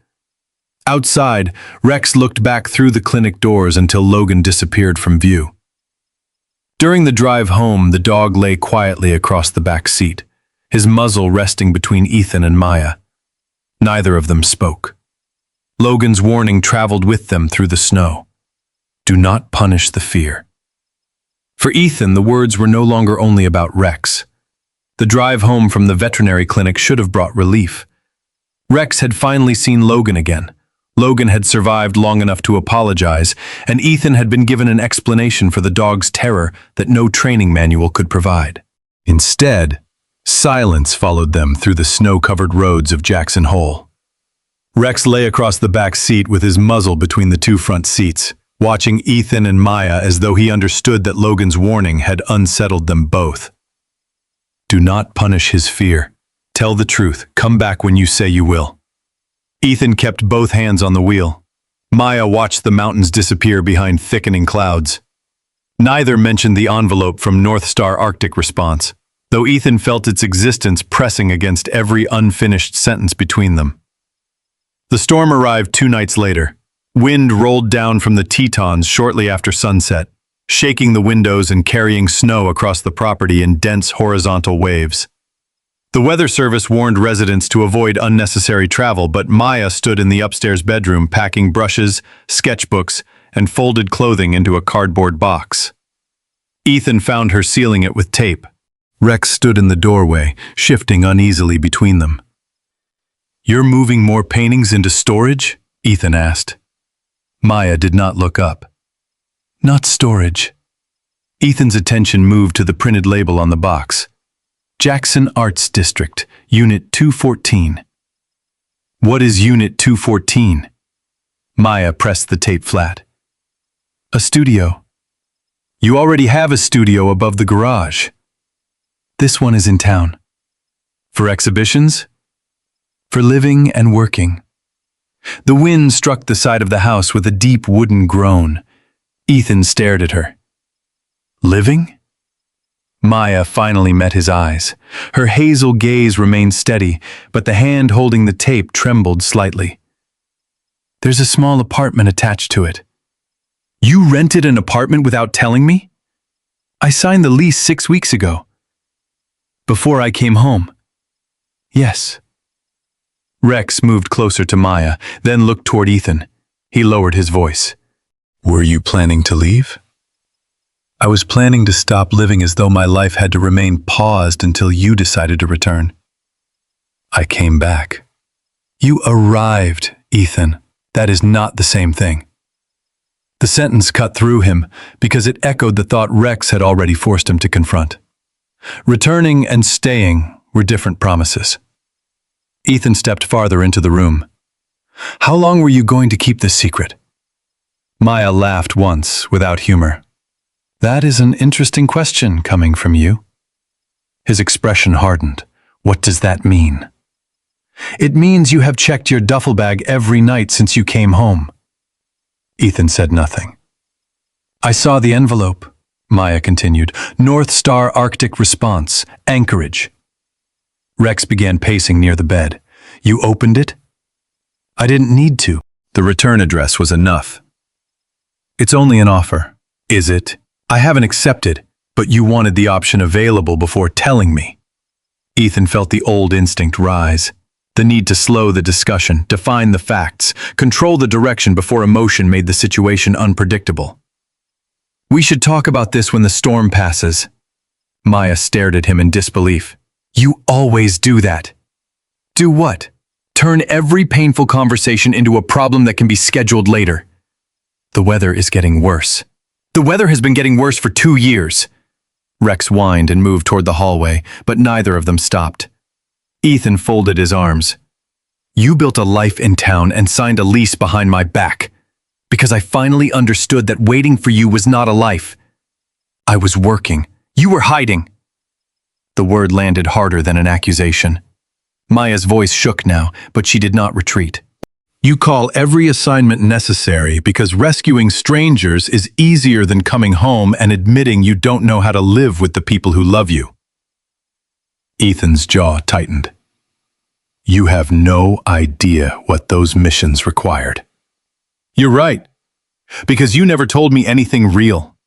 Outside, Rex looked back through the clinic doors until Logan disappeared from view. During the drive home, the dog lay quietly across the back seat, his muzzle resting between Ethan and Maya. Neither of them spoke. Logan's warning traveled with them through the snow. Do not punish the fear. For Ethan, the words were no longer only about Rex. The drive home from the veterinary clinic should have brought relief. Rex had finally seen Logan again. Logan had survived long enough to apologize, and Ethan had been given an explanation for the dog's terror that no training manual could provide. Instead, silence followed them through the snow-covered roads of Jackson Hole. Rex lay across the back seat with his muzzle between the two front seats, watching Ethan and Maya as though he understood that Logan's warning had unsettled them both. Do not punish his fear. Tell the truth. Come back when you say you will. Ethan kept both hands on the wheel. Maya watched the mountains disappear behind thickening clouds. Neither mentioned the envelope from North Star Arctic Response, though Ethan felt its existence pressing against every unfinished sentence between them. The storm arrived 2 nights later. Wind rolled down from the Tetons shortly after sunset, shaking the windows and carrying snow across the property in dense horizontal waves. The Weather Service warned residents to avoid unnecessary travel, but Maya stood in the upstairs bedroom packing brushes, sketchbooks, and folded clothing into a cardboard box. Ethan found her sealing it with tape. Rex stood in the doorway, shifting uneasily between them. "You're moving more paintings into storage?" Ethan asked. Maya did not look up. "Not storage." Ethan's attention moved to the printed label on the box. Jackson Arts District, Unit 214. "What is Unit 214? Maya pressed the tape flat. "A studio." "You already have a studio above the garage." "This one is in town." "For exhibitions?" "For living and working." The wind struck the side of the house with a deep wooden groan. Ethan stared at her. "Living?" Maya finally met his eyes. Her hazel gaze remained steady, but the hand holding the tape trembled slightly. "There's a small apartment attached to it." "You rented an apartment without telling me?" "I signed the lease 6 weeks ago." "Before I came home?" "Yes." Rex moved closer to Maya, then looked toward Ethan. He lowered his voice. "Were you planning to leave?" "I was planning to stop living as though my life had to remain paused until you decided to return." "I came back." "You arrived, Ethan. That is not the same thing." The sentence cut through him because it echoed the thought Rex had already forced him to confront. Returning and staying were different promises. Ethan stepped farther into the room. "How long were you going to keep this secret?" Maya laughed once, without humor. That is an interesting question coming from you. His expression hardened. What does that mean? It means you have checked your duffel bag every night since you came home. Ethan said nothing. I saw the envelope, Maya continued. North Star Arctic Response, Anchorage. Rex began pacing near the bed. You opened it? I didn't need to. The return address was enough. It's only an offer. Is it? I haven't accepted, but you wanted the option available before telling me. Ethan felt the old instinct rise. The need to slow the discussion, define the facts, control the direction before emotion made the situation unpredictable. We should talk about this when the storm passes. Maya stared at him in disbelief. You always do that. Do what? Turn every painful conversation into a problem that can be scheduled later. The weather is getting worse. The weather has been getting worse for 2 years. Rex whined and moved toward the hallway, but neither of them stopped. Ethan folded his arms. You built a life in town and signed a lease behind my back, because I finally understood that waiting for you was not a life. I was working. You were hiding. The word landed harder than an accusation. Maya's voice shook now, but she did not retreat. You call every assignment necessary because rescuing strangers is easier than coming home and admitting you don't know how to live with the people who love you. Ethan's jaw tightened. You have no idea what those missions required. You're right, because you never told me anything real.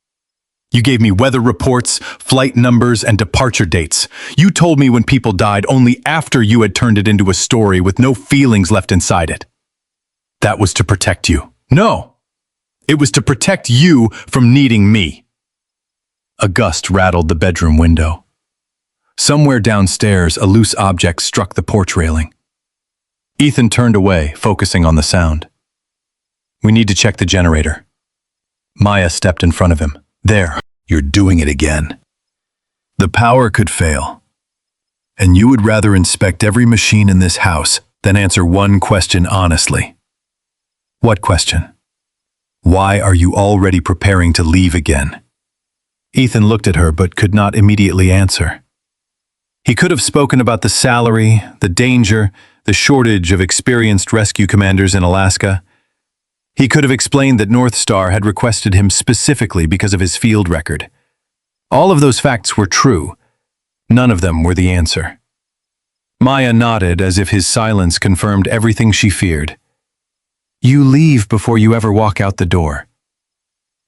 You gave me weather reports, flight numbers, and departure dates. You told me when people died only after you had turned it into a story with no feelings left inside it. That was to protect you. No, it was to protect you from needing me. A gust rattled the bedroom window. Somewhere downstairs, a loose object struck the porch railing. Ethan turned away, focusing on the sound. We need to check the generator. Maya stepped in front of him. There, you're doing it again. The power could fail. And you would rather inspect every machine in this house than answer one question honestly. What question? Why are you already preparing to leave again? Ethan looked at her but could not immediately answer. He could have spoken about the salary, the danger, the shortage of experienced rescue commanders in Alaska. He could have explained that North Star had requested him specifically because of his field record. All of those facts were true. None of them were the answer. Maya nodded as if his silence confirmed everything she feared. You leave before you ever walk out the door.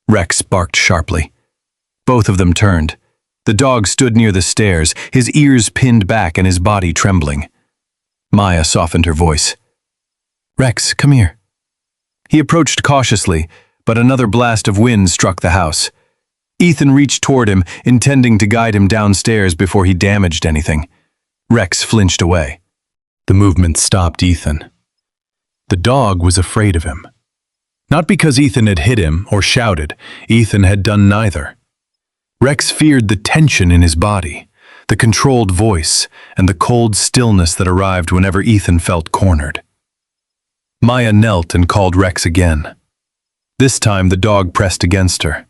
Rex barked sharply. Both of them turned. The dog stood near the stairs, his ears pinned back and his body trembling. Maya softened her voice. Rex, come here. He approached cautiously, but another blast of wind struck the house. Ethan reached toward him, intending to guide him downstairs before he damaged anything. Rex flinched away. The movement stopped Ethan. The dog was afraid of him. Not because Ethan had hit him or shouted. Ethan had done neither. Rex feared the tension in his body, the controlled voice, and the cold stillness that arrived whenever Ethan felt cornered. Maya knelt and called Rex again. This time the dog pressed against her.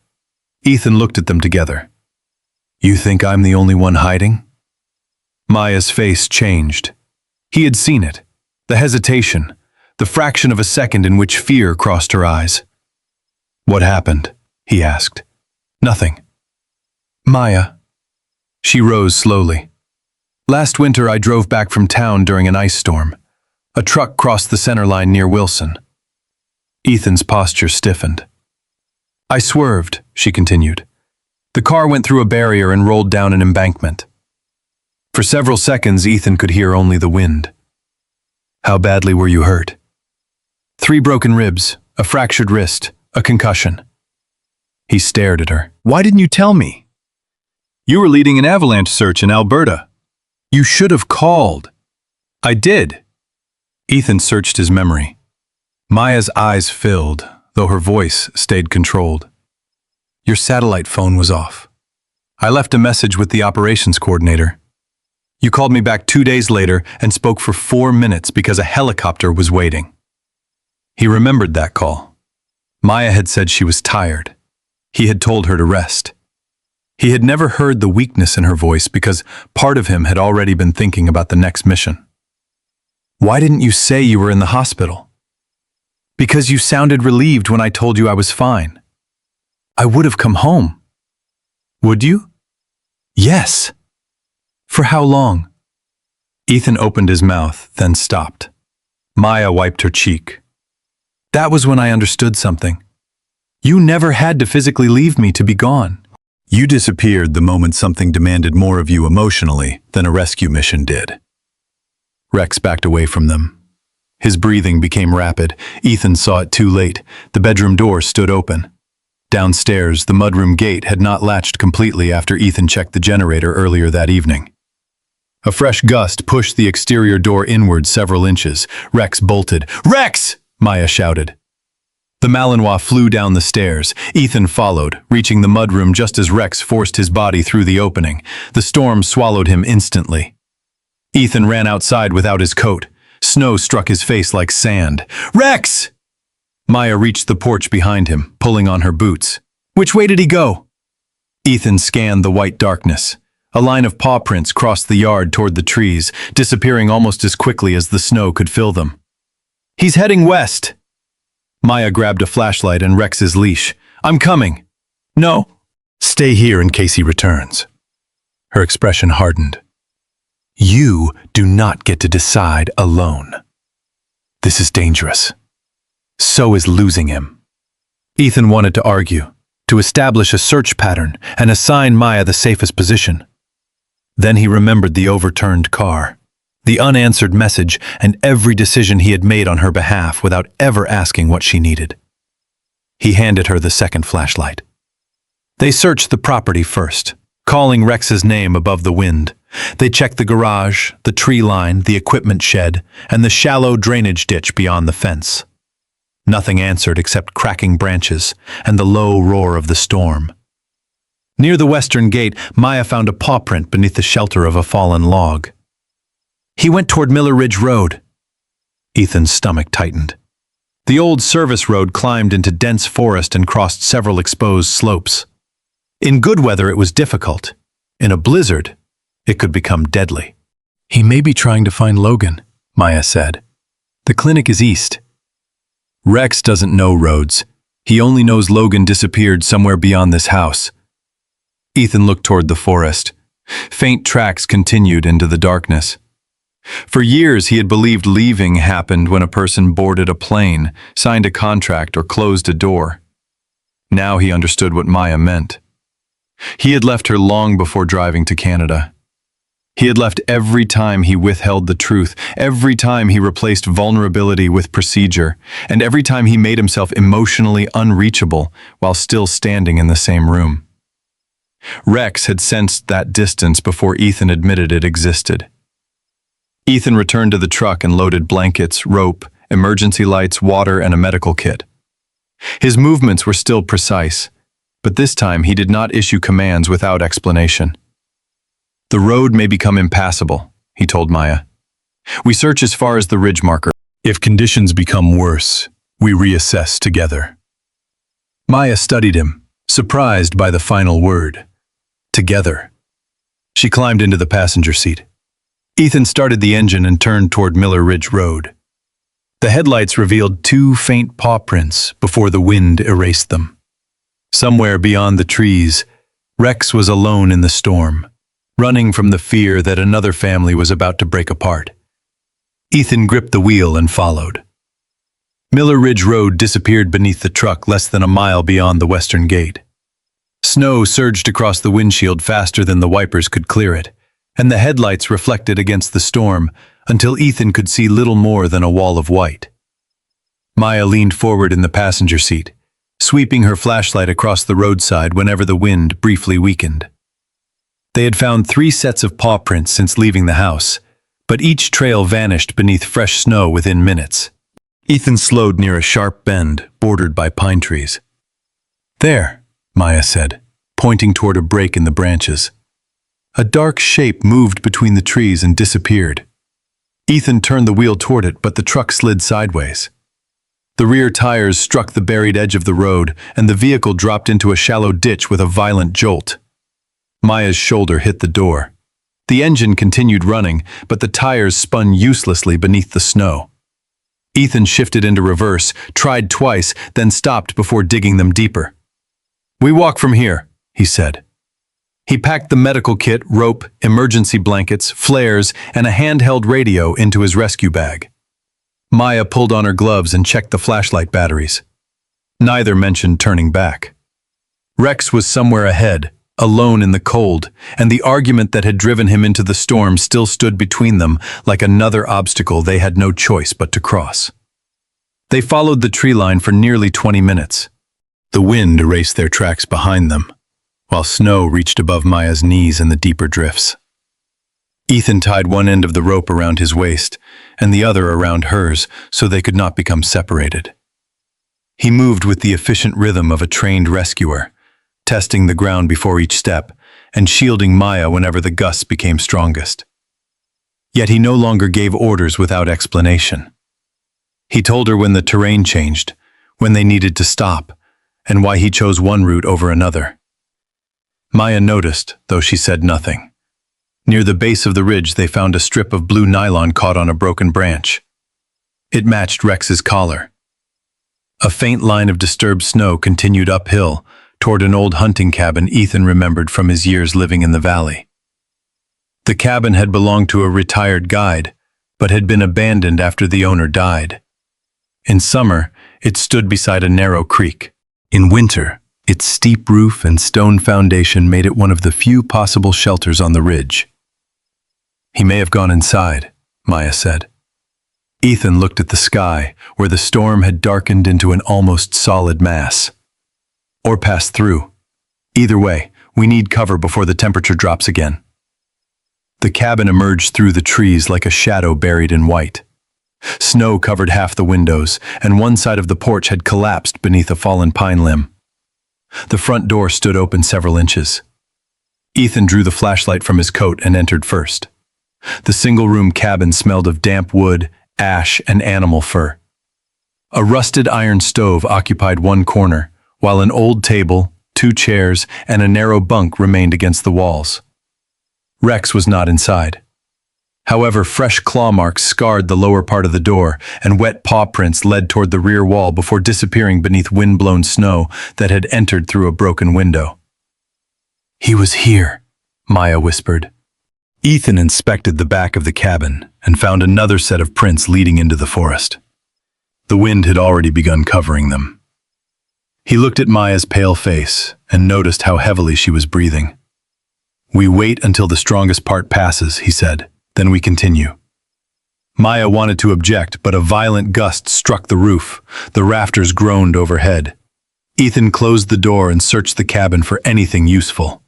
Ethan looked at them together. You think I'm the only one hiding? Maya's face changed. He had seen it, the hesitation, the fraction of a second in which fear crossed her eyes. What happened? He asked. Nothing. Maya. She rose slowly. Last winter I drove back from town during an ice storm. A truck crossed the center line near Wilson. Ethan's posture stiffened. I swerved, she continued. The car went through a barrier and rolled down an embankment. For several seconds, Ethan could hear only the wind. How badly were you hurt? 3 broken ribs, a fractured wrist, a concussion. He stared at her. Why didn't you tell me? You were leading an avalanche search in Alberta. You should have called. I did. Ethan searched his memory. Maya's eyes filled, though her voice stayed controlled. Your satellite phone was off. I left a message with the operations coordinator. You called me back 2 days later and spoke for 4 minutes because a helicopter was waiting. He remembered that call. Maya had said she was tired. He had told her to rest. He had never heard the weakness in her voice because part of him had already been thinking about the next mission. "Why didn't you say you were in the hospital?" "Because you sounded relieved when I told you I was fine." "I would have come home." "Would you?" "Yes." "For how long?" Ethan opened his mouth, then stopped. Maya wiped her cheek. "That was when I understood something. You never had to physically leave me to be gone. You disappeared the moment something demanded more of you emotionally than a rescue mission did." Rex backed away from them. His breathing became rapid. Ethan saw it too late. The bedroom door stood open. Downstairs, the mudroom gate had not latched completely after Ethan checked the generator earlier that evening. A fresh gust pushed the exterior door inward several inches. Rex bolted. "Rex!" Maya shouted. The Malinois flew down the stairs. Ethan followed, reaching the mudroom just as Rex forced his body through the opening. The storm swallowed him instantly. Ethan ran outside without his coat. Snow struck his face like sand. "Rex!" Maya reached the porch behind him, pulling on her boots. "Which way did he go?" Ethan scanned the white darkness. A line of paw prints crossed the yard toward the trees, disappearing almost as quickly as the snow could fill them. "He's heading west." Maya grabbed a flashlight and Rex's leash. "I'm coming." "No." "Stay here in case he returns." Her expression hardened. "You do not get to decide alone. This is dangerous. So is losing him." Ethan wanted to argue, to establish a search pattern and assign Maya the safest position. Then he remembered the overturned car, the unanswered message, and every decision he had made on her behalf without ever asking what she needed. He handed her the second flashlight. They searched the property first, calling Rex's name above the wind. They checked the garage, the tree line, the equipment shed, and the shallow drainage ditch beyond the fence. Nothing answered except cracking branches and the low roar of the storm. Near the western gate, Maya found a paw print beneath the shelter of a fallen log. "He went toward Miller Ridge Road." Ethan's stomach tightened. The old service road climbed into dense forest and crossed several exposed slopes. In good weather it was difficult. In a blizzard, it could become deadly. "He may be trying to find Logan," Maya said. "The clinic is east." Rex doesn't know roads. He only knows Logan disappeared somewhere beyond this house. Ethan looked toward the forest. Faint tracks continued into the darkness. For years he had believed leaving happened when a person boarded a plane, signed a contract, or closed a door. Now he understood what Maya meant. He had left her long before driving to Canada. He had left every time he withheld the truth, every time he replaced vulnerability with procedure, and every time he made himself emotionally unreachable while still standing in the same room. Rex had sensed that distance before Ethan admitted it existed. Ethan returned to the truck and loaded blankets, rope, emergency lights, water, and a medical kit. His movements were still precise, but this time he did not issue commands without explanation. "The road may become impassable," he told Maya. "We search as far as the ridge marker. If conditions become worse, we reassess together." Maya studied him, surprised by the final word. Together. She climbed into the passenger seat. Ethan started the engine and turned toward Miller Ridge Road. The headlights revealed 2 faint paw prints before the wind erased them. Somewhere beyond the trees, Rex was alone in the storm, running from the fear that another family was about to break apart. Ethan gripped the wheel and followed. Miller Ridge Road disappeared beneath the truck less than a mile beyond the western gate. Snow surged across the windshield faster than the wipers could clear it, and the headlights reflected against the storm until Ethan could see little more than a wall of white. Maya leaned forward in the passenger seat, sweeping her flashlight across the roadside whenever the wind briefly weakened. They had found 3 sets of paw prints since leaving the house, but each trail vanished beneath fresh snow within minutes. Ethan slowed near a sharp bend bordered by pine trees. "There," Maya said, pointing toward a break in the branches. A dark shape moved between the trees and disappeared. Ethan turned the wheel toward it, but the truck slid sideways. The rear tires struck the buried edge of the road, and the vehicle dropped into a shallow ditch with a violent jolt. Maya's shoulder hit the door. The engine continued running, but the tires spun uselessly beneath the snow. Ethan shifted into reverse, tried twice, then stopped before digging them deeper. "We walk from here," he said. He packed the medical kit, rope, emergency blankets, flares, and a handheld radio into his rescue bag. Maya pulled on her gloves and checked the flashlight batteries. Neither mentioned turning back. Rex was somewhere ahead, alone in the cold, and the argument that had driven him into the storm still stood between them like another obstacle they had no choice but to cross. They followed the tree line for nearly 20 minutes. The wind erased their tracks behind them, while snow reached above Maya's knees in the deeper drifts. Ethan tied one end of the rope around his waist and the other around hers so they could not become separated. He moved with the efficient rhythm of a trained rescuer, testing the ground before each step and shielding Maya whenever the gusts became strongest. Yet he no longer gave orders without explanation. He told her when the terrain changed, when they needed to stop, and why he chose one route over another. Maya noticed, though she said nothing. Near the base of the ridge they found a strip of blue nylon caught on a broken branch. It matched Rex's collar. A faint line of disturbed snow continued uphill toward an old hunting cabin Ethan remembered from his years living in the valley. The cabin had belonged to a retired guide, but had been abandoned after the owner died. In summer, it stood beside a narrow creek. In winter, its steep roof and stone foundation made it one of the few possible shelters on the ridge. "He may have gone inside," Maya said. Ethan looked at the sky, where the storm had darkened into an almost solid mass. "Or passed through. Either way, we need cover before the temperature drops again." The cabin emerged through the trees like a shadow buried in white. Snow covered half the windows, and one side of the porch had collapsed beneath a fallen pine limb. The front door stood open several inches. Ethan drew the flashlight from his coat and entered first. The single-room cabin smelled of damp wood, ash, and animal fur. A rusted iron stove occupied one corner, while an old table, 2 chairs, and a narrow bunk remained against the walls. Rex was not inside. However, fresh claw marks scarred the lower part of the door, and wet paw prints led toward the rear wall before disappearing beneath wind-blown snow that had entered through a broken window. "He was here," Maya whispered. Ethan inspected the back of the cabin and found another set of prints leading into the forest. The wind had already begun covering them. He looked at Maya's pale face and noticed how heavily she was breathing. "We wait until the strongest part passes," he said. "Then we continue." Maya wanted to object, but a violent gust struck the roof. The rafters groaned overhead. Ethan closed the door and searched the cabin for anything useful.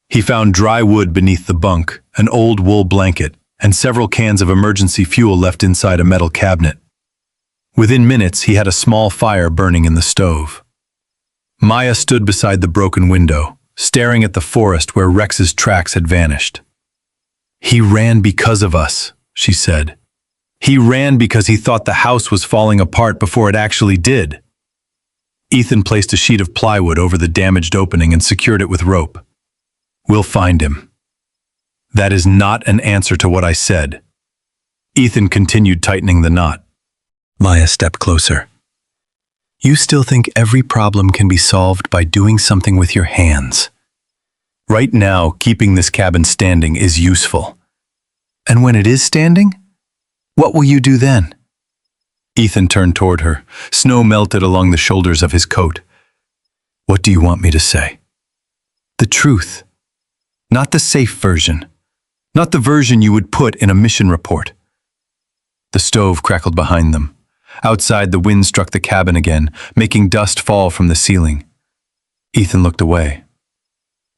He found dry wood beneath the bunk, an old wool blanket, and several cans of emergency fuel left inside a metal cabinet. Within minutes, he had a small fire burning in the stove. Maya stood beside the broken window, staring at the forest where Rex's tracks had vanished. "He ran because of us," she said. "He ran because he thought the house was falling apart before it actually did." Ethan placed a sheet of plywood over the damaged opening and secured it with rope. "We'll find him." "That is not an answer to what I said." Ethan continued tightening the knot. Maya stepped closer. "You still think every problem can be solved by doing something with your hands. Right now, keeping this cabin standing is useful. And when it is standing, what will you do then?" Ethan turned toward her. Snow melted along the shoulders of his coat. "What do you want me to say?" "The truth. Not the safe version. Not the version you would put in a mission report." The stove crackled behind them. Outside, the wind struck the cabin again, making dust fall from the ceiling. Ethan looked away.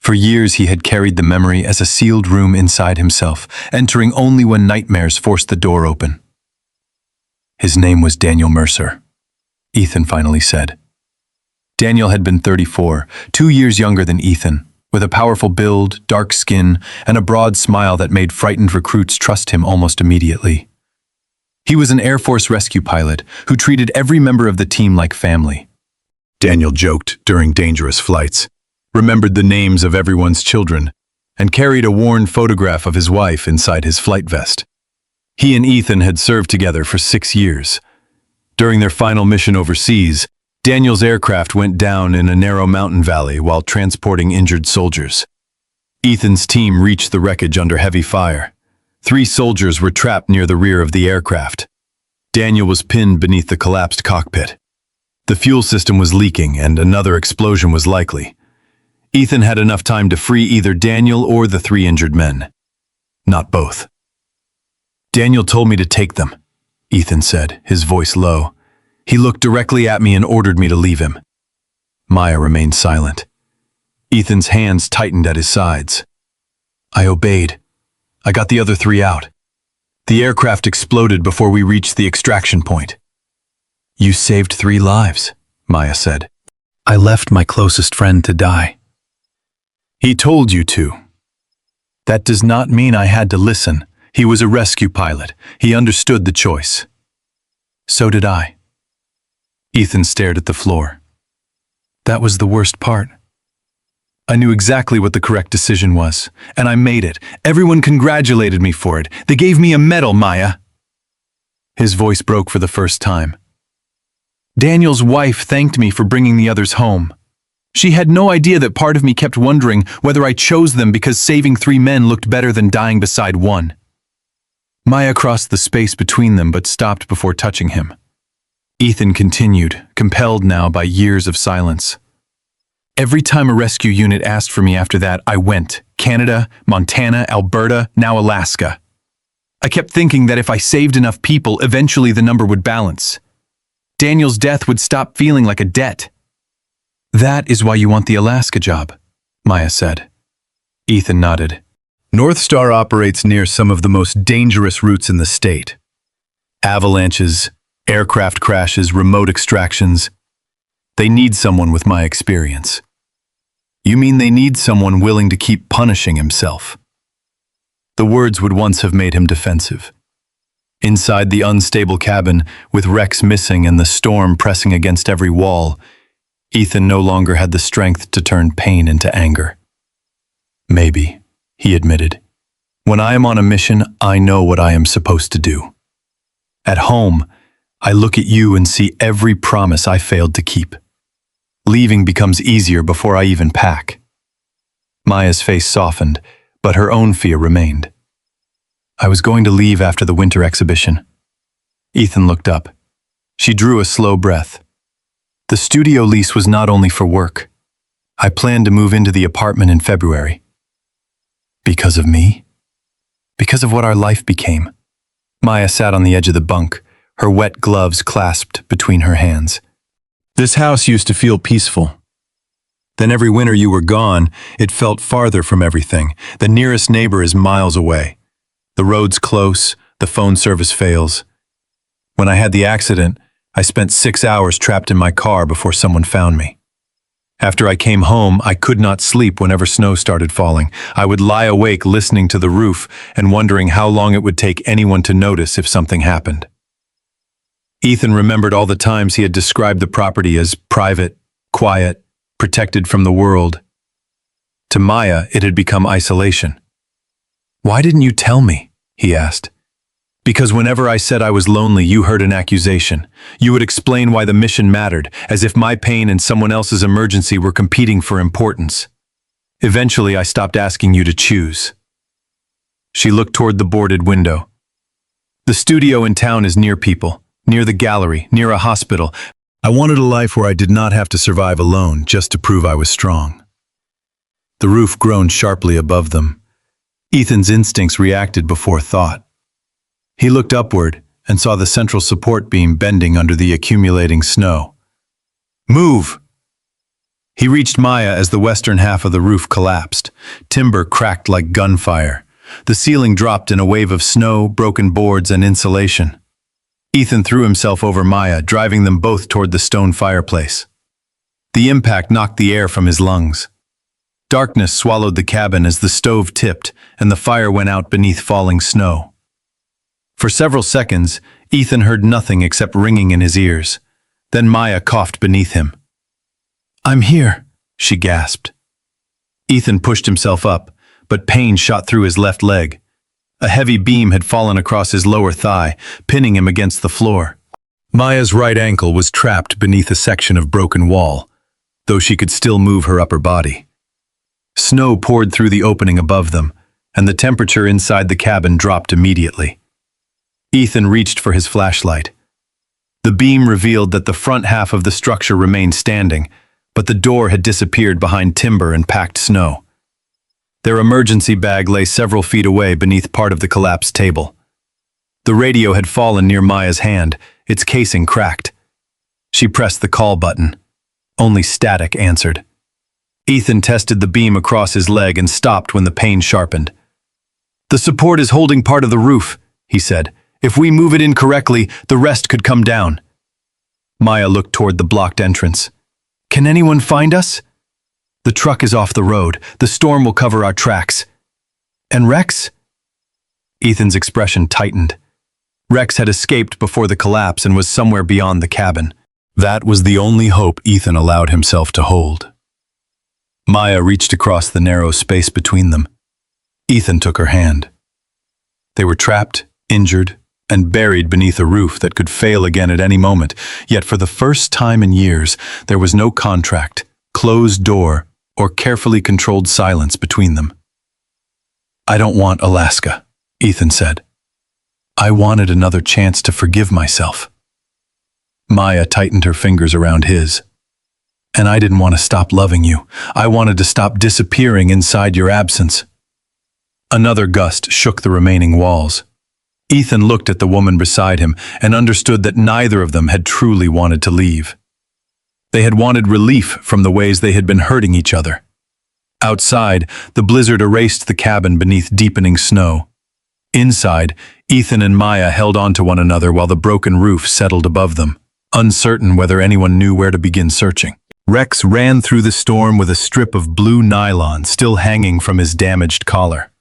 For years he had carried the memory as a sealed room inside himself, entering only when nightmares forced the door open. "His name was Daniel Mercer," Ethan finally said. Daniel had been 34, 2 years younger than Ethan, with a powerful build, dark skin, and a broad smile that made frightened recruits trust him almost immediately. He was an Air Force rescue pilot who treated every member of the team like family. Daniel joked during dangerous flights, remembered the names of everyone's children, and carried a worn photograph of his wife inside his flight vest. He and Ethan had served together for 6 years. During their final mission overseas, Daniel's aircraft went down in a narrow mountain valley while transporting injured soldiers. Ethan's team reached the wreckage under heavy fire. 3 soldiers were trapped near the rear of the aircraft. Daniel was pinned beneath the collapsed cockpit. The fuel system was leaking and another explosion was likely. Ethan had enough time to free either Daniel or the 3 injured men. Not both. "Daniel told me to take them," Ethan said, his voice low. "He looked directly at me and ordered me to leave him." Maya remained silent. Ethan's hands tightened at his sides. "I obeyed. I got the other 3 out. The aircraft exploded before we reached the extraction point." "You saved 3 lives," Maya said. "I left my closest friend to die." "He told you to." "That does not mean I had to listen. He was a rescue pilot. He understood the choice." "So did I." Ethan stared at the floor. "That was the worst part. I knew exactly what the correct decision was, and I made it. Everyone congratulated me for it. They gave me a medal, Maya." His voice broke for the first time. "Daniel's wife thanked me for bringing the others home. She had no idea that part of me kept wondering whether I chose them because saving 3 men looked better than dying beside one." Maya crossed the space between them but stopped before touching him. Ethan continued, compelled now by years of silence. "Every time a rescue unit asked for me after that, I went. Canada, Montana, Alberta, now Alaska. I kept thinking that if I saved enough people, eventually the number would balance. Daniel's death would stop feeling like a debt." "That is why you want the Alaska job," Maya said. Ethan nodded. "North Star operates near some of the most dangerous routes in the state. Avalanches, aircraft crashes, remote extractions. They need someone with my experience." "You mean they need someone willing to keep punishing himself?" The words would once have made him defensive. Inside the unstable cabin, with Rex missing and the storm pressing against every wall, Ethan no longer had the strength to turn pain into anger. "Maybe," he admitted. "When I am on a mission, I know what I am supposed to do. At home, I look at you and see every promise I failed to keep. Leaving becomes easier before I even pack." Maya's face softened, but her own fear remained. "I was going to leave after the winter exhibition." Ethan looked up. She drew a slow breath. "The studio lease was not only for work. I planned to move into the apartment in February." "Because of me? Because of what our life became?" Maya sat on the edge of the bunk, her wet gloves clasped between her hands. "This house used to feel peaceful. Then every winter you were gone, it felt farther from everything. The nearest neighbor is miles away. The road's close, the phone service fails. When I had the accident, I spent 6 hours trapped in my car before someone found me. After I came home, I could not sleep whenever snow started falling. I would lie awake listening to the roof and wondering how long it would take anyone to notice if something happened." Ethan remembered all the times he had described the property as private, quiet, protected from the world. To Maya, it had become isolation. "Why didn't you tell me?" he asked. "Because whenever I said I was lonely, you heard an accusation. You would explain why the mission mattered, as if my pain and someone else's emergency were competing for importance. Eventually, I stopped asking you to choose." She looked toward the boarded window. "The studio in town is near people, near the gallery, near a hospital. I wanted a life where I did not have to survive alone just to prove I was strong." The roof groaned sharply above them. Ethan's instincts reacted before thought. He looked upward and saw the central support beam bending under the accumulating snow. "Move!" He reached Maya as the western half of the roof collapsed. Timber cracked like gunfire. The ceiling dropped in a wave of snow, broken boards, and insulation. Ethan threw himself over Maya, driving them both toward the stone fireplace. The impact knocked the air from his lungs. Darkness swallowed the cabin as the stove tipped and the fire went out beneath falling snow. For several seconds, Ethan heard nothing except ringing in his ears. Then Maya coughed beneath him. "I'm here," she gasped. Ethan pushed himself up, but pain shot through his left leg. A heavy beam had fallen across his lower thigh, pinning him against the floor. Maya's right ankle was trapped beneath a section of broken wall, though she could still move her upper body. Snow poured through the opening above them, and the temperature inside the cabin dropped immediately. Ethan reached for his flashlight. The beam revealed that the front half of the structure remained standing, but the door had disappeared behind timber and packed snow. Their emergency bag lay several feet away beneath part of the collapsed table. The radio had fallen near Maya's hand, its casing cracked. She pressed the call button. Only static answered. Ethan tested the beam across his leg and stopped when the pain sharpened. "The support is holding part of the roof," he said. "If we move it incorrectly, the rest could come down." Maya looked toward the blocked entrance. "Can anyone find us?" "The truck is off the road. The storm will cover our tracks." "And Rex?" Ethan's expression tightened. Rex had escaped before the collapse and was somewhere beyond the cabin. That was the only hope Ethan allowed himself to hold. Maya reached across the narrow space between them. Ethan took her hand. They were trapped, injured, and buried beneath a roof that could fail again at any moment, yet for the first time in years, there was no contract, closed door, or carefully controlled silence between them. "I don't want Alaska," Ethan said. "I wanted another chance to forgive myself." Maya tightened her fingers around his. "And I didn't want to stop loving you. I wanted to stop disappearing inside your absence." Another gust shook the remaining walls. Ethan looked at the woman beside him and understood that neither of them had truly wanted to leave. They had wanted relief from the ways they had been hurting each other. Outside, the blizzard erased the cabin beneath deepening snow. Inside, Ethan and Maya held on to one another while the broken roof settled above them, uncertain whether anyone knew where to begin searching. Rex ran through the storm with a strip of blue nylon still hanging from his damaged collar.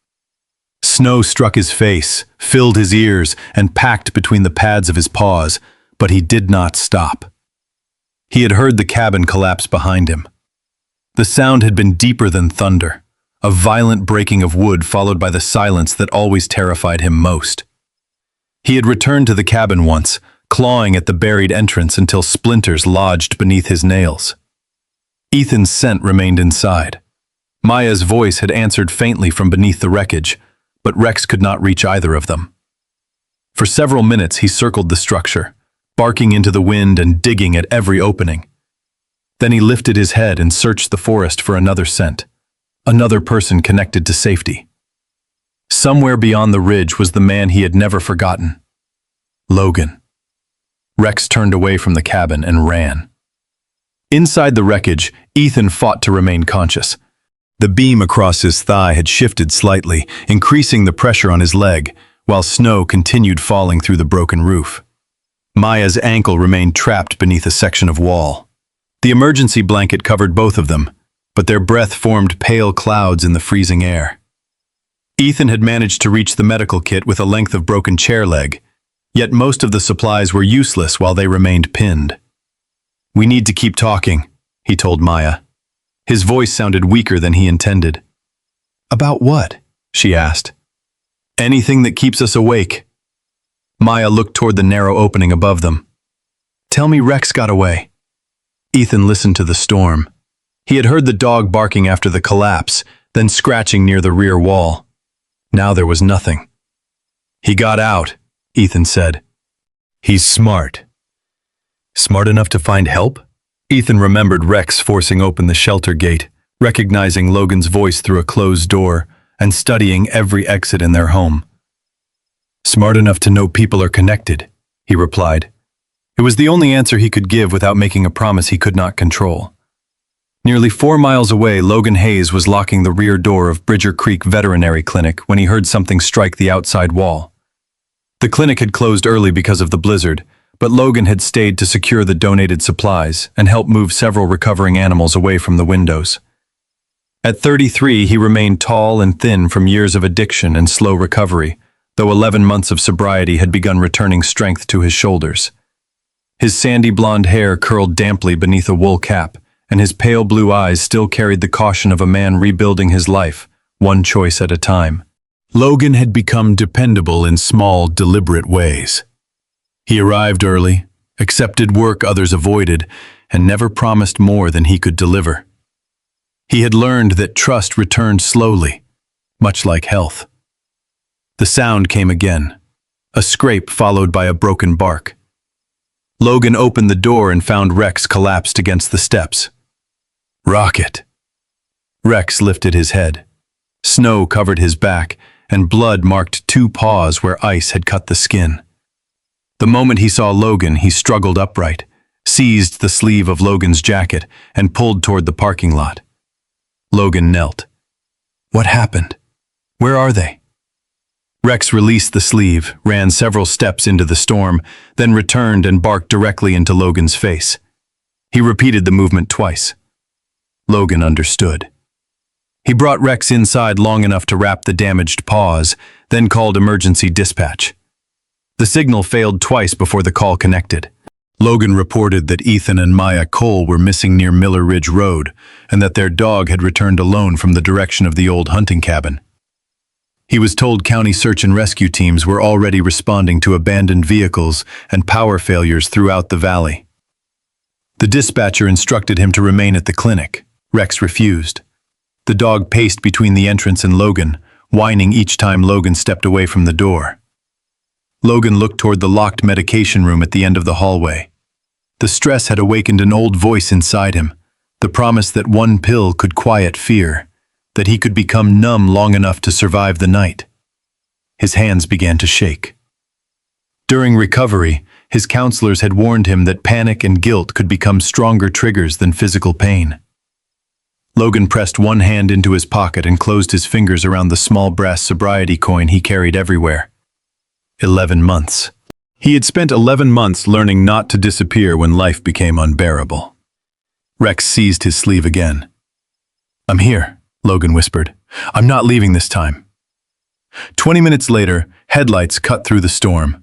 Snow struck his face, filled his ears, and packed between the pads of his paws, but he did not stop. He had heard the cabin collapse behind him. The sound had been deeper than thunder, a violent breaking of wood followed by the silence that always terrified him most. He had returned to the cabin once, clawing at the buried entrance until splinters lodged beneath his nails. Ethan's scent remained inside. Maya's voice had answered faintly from beneath the wreckage, but Rex could not reach either of them. For several minutes he circled the structure, barking into the wind and digging at every opening. Then he lifted his head and searched the forest for another scent, another person connected to safety. Somewhere beyond the ridge was the man he had never forgotten. Logan. Rex turned away from the cabin and ran. Inside the wreckage, Ethan fought to remain conscious. The beam across his thigh had shifted slightly, increasing the pressure on his leg, while snow continued falling through the broken roof. Maya's ankle remained trapped beneath a section of wall. The emergency blanket covered both of them, but their breath formed pale clouds in the freezing air. Ethan had managed to reach the medical kit with a length of broken chair leg, yet most of the supplies were useless while they remained pinned. "We need to keep talking," he told Maya. His voice sounded weaker than he intended. "About what?" she asked. "Anything that keeps us awake." Maya looked toward the narrow opening above them. "Tell me Rex got away." Ethan listened to the storm. He had heard the dog barking after the collapse, then scratching near the rear wall. Now there was nothing. "He got out," Ethan said. "He's smart." Smart enough to find help? Ethan remembered Rex forcing open the shelter gate, recognizing Logan's voice through a closed door, and studying every exit in their home. "Smart enough to know people are connected," he replied. It was the only answer he could give without making a promise he could not control. Nearly 4 miles away, Logan Hayes was locking the rear door of Bridger Creek Veterinary Clinic when he heard something strike the outside wall. The clinic had closed early because of the blizzard, but Logan had stayed to secure the donated supplies and help move several recovering animals away from the windows. At 33, he remained tall and thin from years of addiction and slow recovery, though 11 months of sobriety had begun returning strength to his shoulders. His sandy blonde hair curled damply beneath a wool cap, and his pale blue eyes still carried the caution of a man rebuilding his life, one choice at a time. Logan had become dependable in small, deliberate ways. He arrived early, accepted work others avoided, and never promised more than he could deliver. He had learned that trust returned slowly, much like health. The sound came again, a scrape followed by a broken bark. Logan opened the door and found Rex collapsed against the steps. "Rocket!" Rex lifted his head. Snow covered his back, and blood marked 2 paws where ice had cut the skin. The moment he saw Logan, he struggled upright, seized the sleeve of Logan's jacket, and pulled toward the parking lot. Logan knelt. "What happened? Where are they?" Rex released the sleeve, ran several steps into the storm, then returned and barked directly into Logan's face. He repeated the movement twice. Logan understood. He brought Rex inside long enough to wrap the damaged paws, then called emergency dispatch. The signal failed twice before the call connected. Logan reported that Ethan and Maya Cole were missing near Miller Ridge Road, and that their dog had returned alone from the direction of the old hunting cabin. He was told county search and rescue teams were already responding to abandoned vehicles and power failures throughout the valley. The dispatcher instructed him to remain at the clinic. Rex refused. The dog paced between the entrance and Logan, whining each time Logan stepped away from the door. Logan looked toward the locked medication room at the end of the hallway. The stress had awakened an old voice inside him, the promise that one pill could quiet fear, that he could become numb long enough to survive the night. His hands began to shake. During recovery, his counselors had warned him that panic and guilt could become stronger triggers than physical pain. Logan pressed one hand into his pocket and closed his fingers around the small brass sobriety coin he carried everywhere. 11 months. He had spent 11 months learning not to disappear when life became unbearable. Rex seized his sleeve again. "I'm here," Logan whispered. "I'm not leaving this time." 20 minutes later, headlights cut through the storm.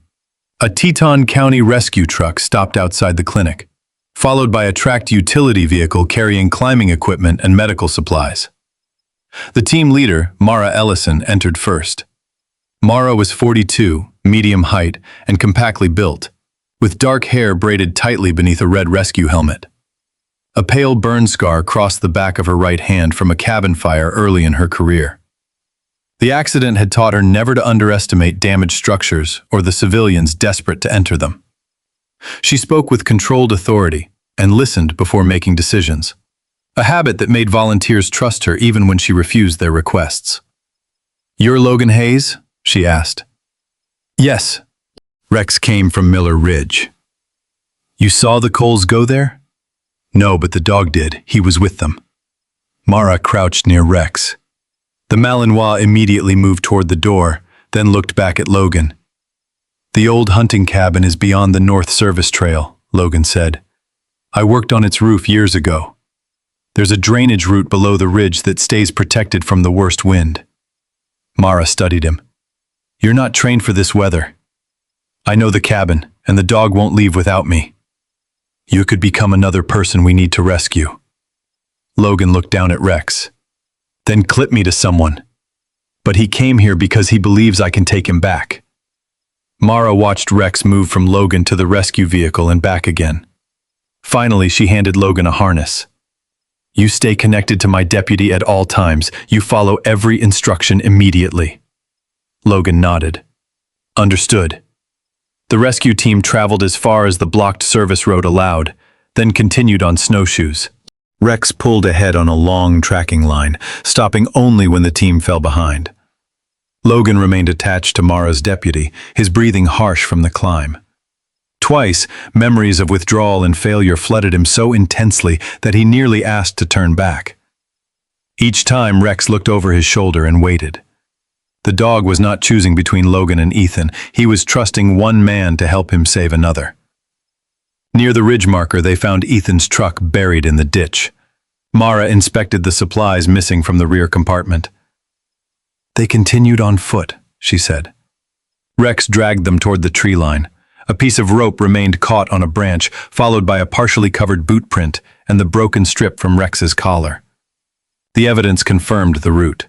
A Teton County rescue truck stopped outside the clinic, followed by a tracked utility vehicle carrying climbing equipment and medical supplies. The team leader, Mara Ellison, entered first. Mara was 42, medium height, and compactly built, with dark hair braided tightly beneath a red rescue helmet. A pale burn scar crossed the back of her right hand from a cabin fire early in her career. The accident had taught her never to underestimate damaged structures or the civilians desperate to enter them. She spoke with controlled authority and listened before making decisions, a habit that made volunteers trust her even when she refused their requests. "You're Logan Hayes?" she asked. "Yes." Rex came from Miller Ridge. "You saw the Coles go there?" "No, but the dog did. He was with them." Mara crouched near Rex. The Malinois immediately moved toward the door, then looked back at Logan. "The old hunting cabin is beyond the North Service Trail," Logan said. "I worked on its roof years ago. There's a drainage route below the ridge that stays protected from the worst wind." Mara studied him. "You're not trained for this weather. I know the cabin, and the dog won't leave without me. You could become another person we need to rescue." Logan looked down at Rex. "Then clip me to someone. But he came here because he believes I can take him back." Mara watched Rex move from Logan to the rescue vehicle and back again. Finally, she handed Logan a harness. "You stay connected to my deputy at all times. You follow every instruction immediately." Logan nodded. "Understood." The rescue team traveled as far as the blocked service road allowed, then continued on snowshoes. Rex pulled ahead on a long tracking line, stopping only when the team fell behind. Logan remained attached to Mara's deputy, his breathing harsh from the climb. Twice, memories of withdrawal and failure flooded him so intensely that he nearly asked to turn back. Each time, Rex looked over his shoulder and waited. The dog was not choosing between Logan and Ethan. He was trusting one man to help him save another. Near the ridge marker, they found Ethan's truck buried in the ditch. Mara inspected the supplies missing from the rear compartment. "They continued on foot," she said. Rex dragged them toward the tree line. A piece of rope remained caught on a branch, followed by a partially covered boot print and the broken strip from Rex's collar. The evidence confirmed the route.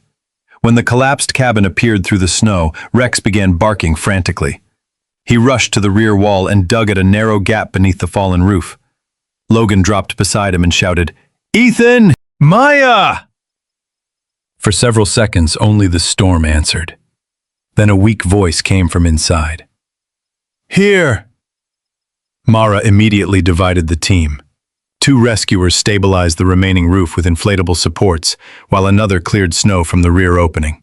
When the collapsed cabin appeared through the snow, Rex began barking frantically. He rushed to the rear wall and dug at a narrow gap beneath the fallen roof. Logan dropped beside him and shouted, "Ethan! Maya!" For several seconds, only the storm answered. Then a weak voice came from inside. "Here!" Mara immediately divided the team. 2 rescuers stabilized the remaining roof with inflatable supports, while another cleared snow from the rear opening.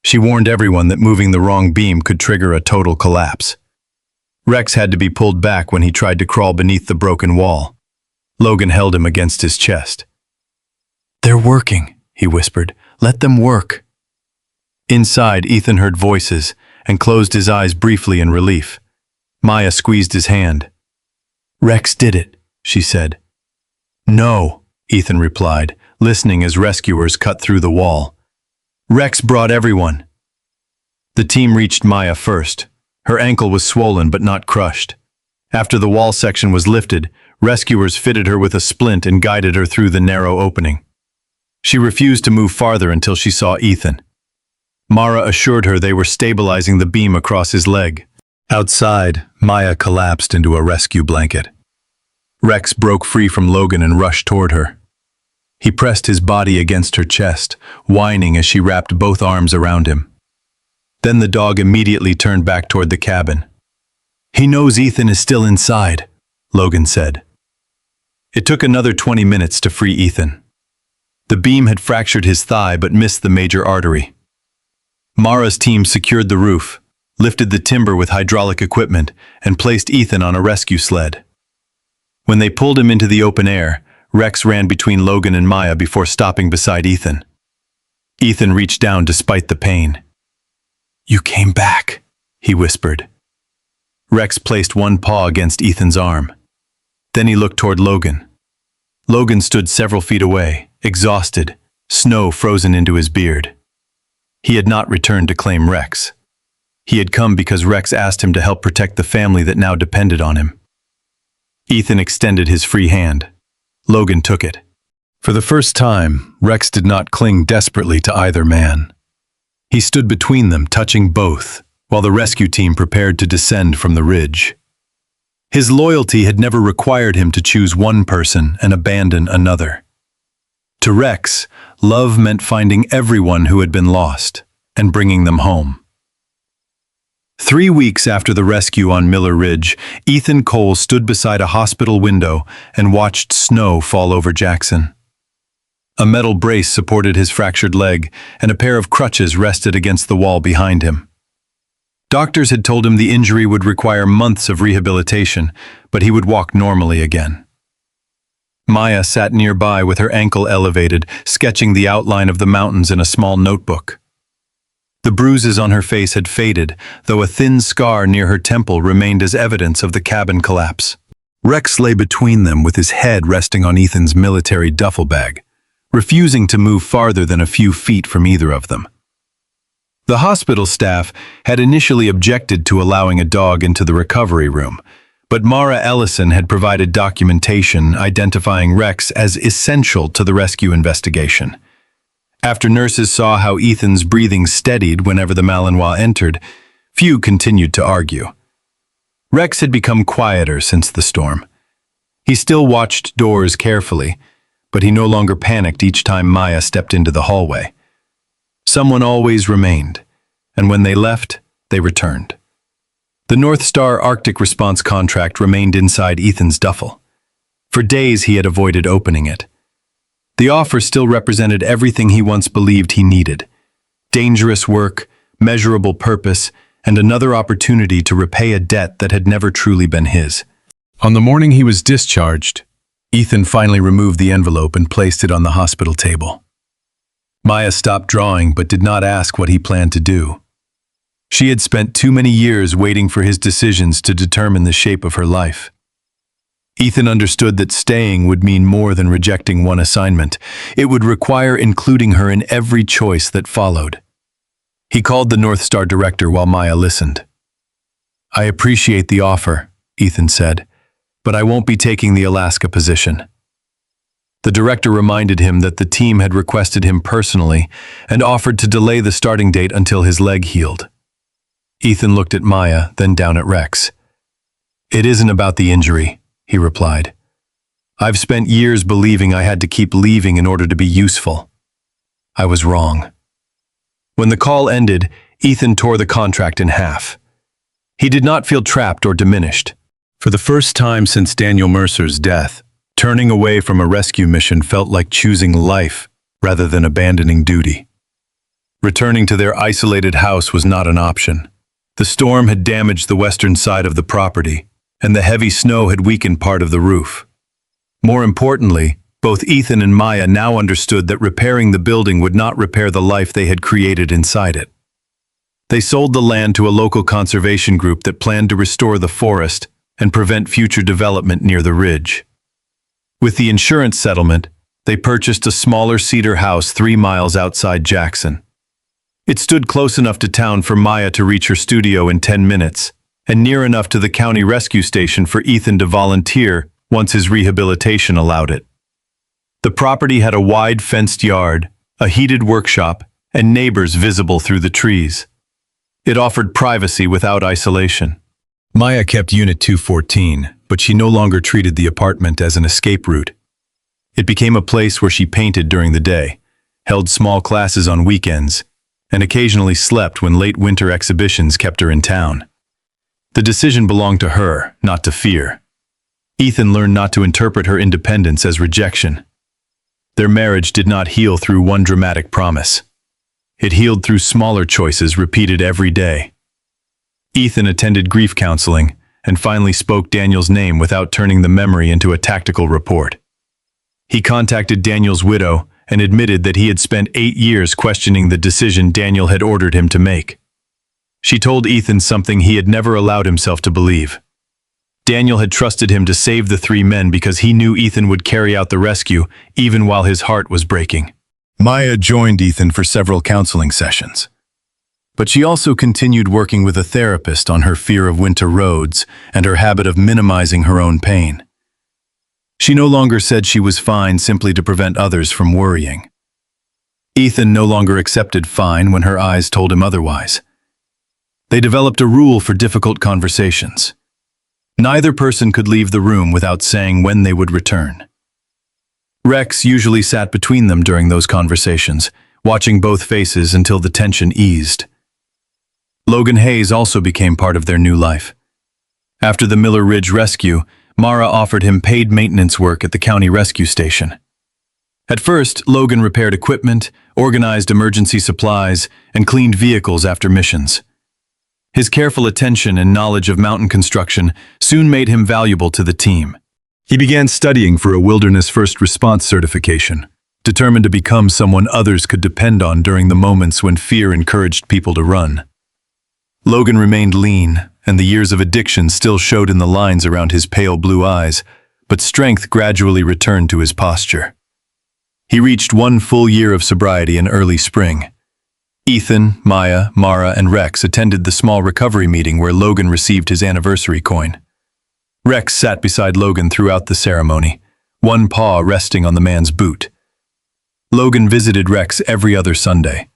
She warned everyone that moving the wrong beam could trigger a total collapse. Rex had to be pulled back when he tried to crawl beneath the broken wall. Logan held him against his chest. "They're working," he whispered. "Let them work." Inside, Ethan heard voices and closed his eyes briefly in relief. Maya squeezed his hand. "Rex did it," she said. "No," Ethan replied, listening as rescuers cut through the wall. "Rex brought everyone." The team reached Maya first. Her ankle was swollen but not crushed. After the wall section was lifted, rescuers fitted her with a splint and guided her through the narrow opening. She refused to move farther until she saw Ethan. Mara assured her they were stabilizing the beam across his leg. Outside, Maya collapsed into a rescue blanket. Rex broke free from Logan and rushed toward her. He pressed his body against her chest, whining as she wrapped both arms around him. Then the dog immediately turned back toward the cabin. "He knows Ethan is still inside," Logan said. It took another 20 minutes to free Ethan. The beam had fractured his thigh but missed the major artery. Mara's team secured the roof, lifted the timber with hydraulic equipment, and placed Ethan on a rescue sled. When they pulled him into the open air, Rex ran between Logan and Maya before stopping beside Ethan. Ethan reached down despite the pain. "You came back," he whispered. Rex placed one paw against Ethan's arm. Then he looked toward Logan. Logan stood several feet away, exhausted, snow frozen into his beard. He had not returned to claim Rex. He had come because Rex asked him to help protect the family that now depended on him. Ethan extended his free hand. Logan took it. For the first time, Rex did not cling desperately to either man. He stood between them, touching both, while the rescue team prepared to descend from the ridge. His loyalty had never required him to choose one person and abandon another. To Rex, love meant finding everyone who had been lost and bringing them home. 3 weeks after the rescue on Miller Ridge, Ethan Cole stood beside a hospital window and watched snow fall over Jackson. A metal brace supported his fractured leg, and a pair of crutches rested against the wall behind him. Doctors had told him the injury would require months of rehabilitation, but he would walk normally again. Maya sat nearby with her ankle elevated, sketching the outline of the mountains in a small notebook. The bruises on her face had faded, though a thin scar near her temple remained as evidence of the cabin collapse. Rex lay between them with his head resting on Ethan's military duffel bag, refusing to move farther than a few feet from either of them. The hospital staff had initially objected to allowing a dog into the recovery room, but Mara Ellison had provided documentation identifying Rex as essential to the rescue investigation. After nurses saw how Ethan's breathing steadied whenever the Malinois entered, few continued to argue. Rex had become quieter since the storm. He still watched doors carefully, but he no longer panicked each time Maya stepped into the hallway. Someone always remained, and when they left, they returned. The North Star Arctic Response contract remained inside Ethan's duffel. For days he had avoided opening it. The offer still represented everything he once believed he needed: dangerous work, measurable purpose, and another opportunity to repay a debt that had never truly been his. On the morning he was discharged, Ethan finally removed the envelope and placed it on the hospital table. Maya stopped drawing but did not ask what he planned to do. She had spent too many years waiting for his decisions to determine the shape of her life. Ethan understood that staying would mean more than rejecting one assignment. It would require including her in every choice that followed. He called the North Star director while Maya listened. "I appreciate the offer," Ethan said, "but I won't be taking the Alaska position." The director reminded him that the team had requested him personally and offered to delay the starting date until his leg healed. Ethan looked at Maya, then down at Rex. "It isn't about the injury," he replied. "I've spent years believing I had to keep leaving in order to be useful. I was wrong." When the call ended, Ethan tore the contract in half. He did not feel trapped or diminished. For the first time since Daniel Mercer's death, turning away from a rescue mission felt like choosing life rather than abandoning duty. Returning to their isolated house was not an option. The storm had damaged the western side of the property, and the heavy snow had weakened part of the roof. More importantly, both Ethan and Maya now understood that repairing the building would not repair the life they had created inside it. They sold the land to a local conservation group that planned to restore the forest and prevent future development near the ridge. With the insurance settlement, they purchased a smaller cedar house 3 miles outside Jackson. It stood close enough to town for Maya to reach her studio in 10 minutes, and near enough to the county rescue station for Ethan to volunteer once his rehabilitation allowed it. The property had a wide fenced yard, a heated workshop, and neighbors visible through the trees. It offered privacy without isolation. Maya kept Unit 214, but she no longer treated the apartment as an escape route. It became a place where she painted during the day, held small classes on weekends, and occasionally slept when late winter exhibitions kept her in town. The decision belonged to her, not to fear. Ethan learned not to interpret her independence as rejection. Their marriage did not heal through one dramatic promise. It healed through smaller choices repeated every day. Ethan attended grief counseling and finally spoke Daniel's name without turning the memory into a tactical report. He contacted Daniel's widow and admitted that he had spent 8 years questioning the decision Daniel had ordered him to make. She told Ethan something he had never allowed himself to believe. Daniel had trusted him to save the 3 men because he knew Ethan would carry out the rescue even while his heart was breaking. Maya joined Ethan for several counseling sessions. But she also continued working with a therapist on her fear of winter roads and her habit of minimizing her own pain. She no longer said she was fine simply to prevent others from worrying. Ethan no longer accepted fine when her eyes told him otherwise. They developed a rule for difficult conversations. Neither person could leave the room without saying when they would return. Rex usually sat between them during those conversations, watching both faces until the tension eased. Logan Hayes also became part of their new life. After the Miller Ridge rescue, Mara offered him paid maintenance work at the county rescue station. At first, Logan repaired equipment, organized emergency supplies, and cleaned vehicles after missions. His careful attention and knowledge of mountain construction soon made him valuable to the team. He began studying for a wilderness first response certification, determined to become someone others could depend on during the moments when fear encouraged people to run. Logan remained lean, and the years of addiction still showed in the lines around his pale blue eyes, but strength gradually returned to his posture. He reached 1 full year of sobriety in early spring. Ethan, Maya, Mara, and Rex attended the small recovery meeting where Logan received his anniversary coin. Rex sat beside Logan throughout the ceremony, one paw resting on the man's boot. Logan visited Rex every other Sunday.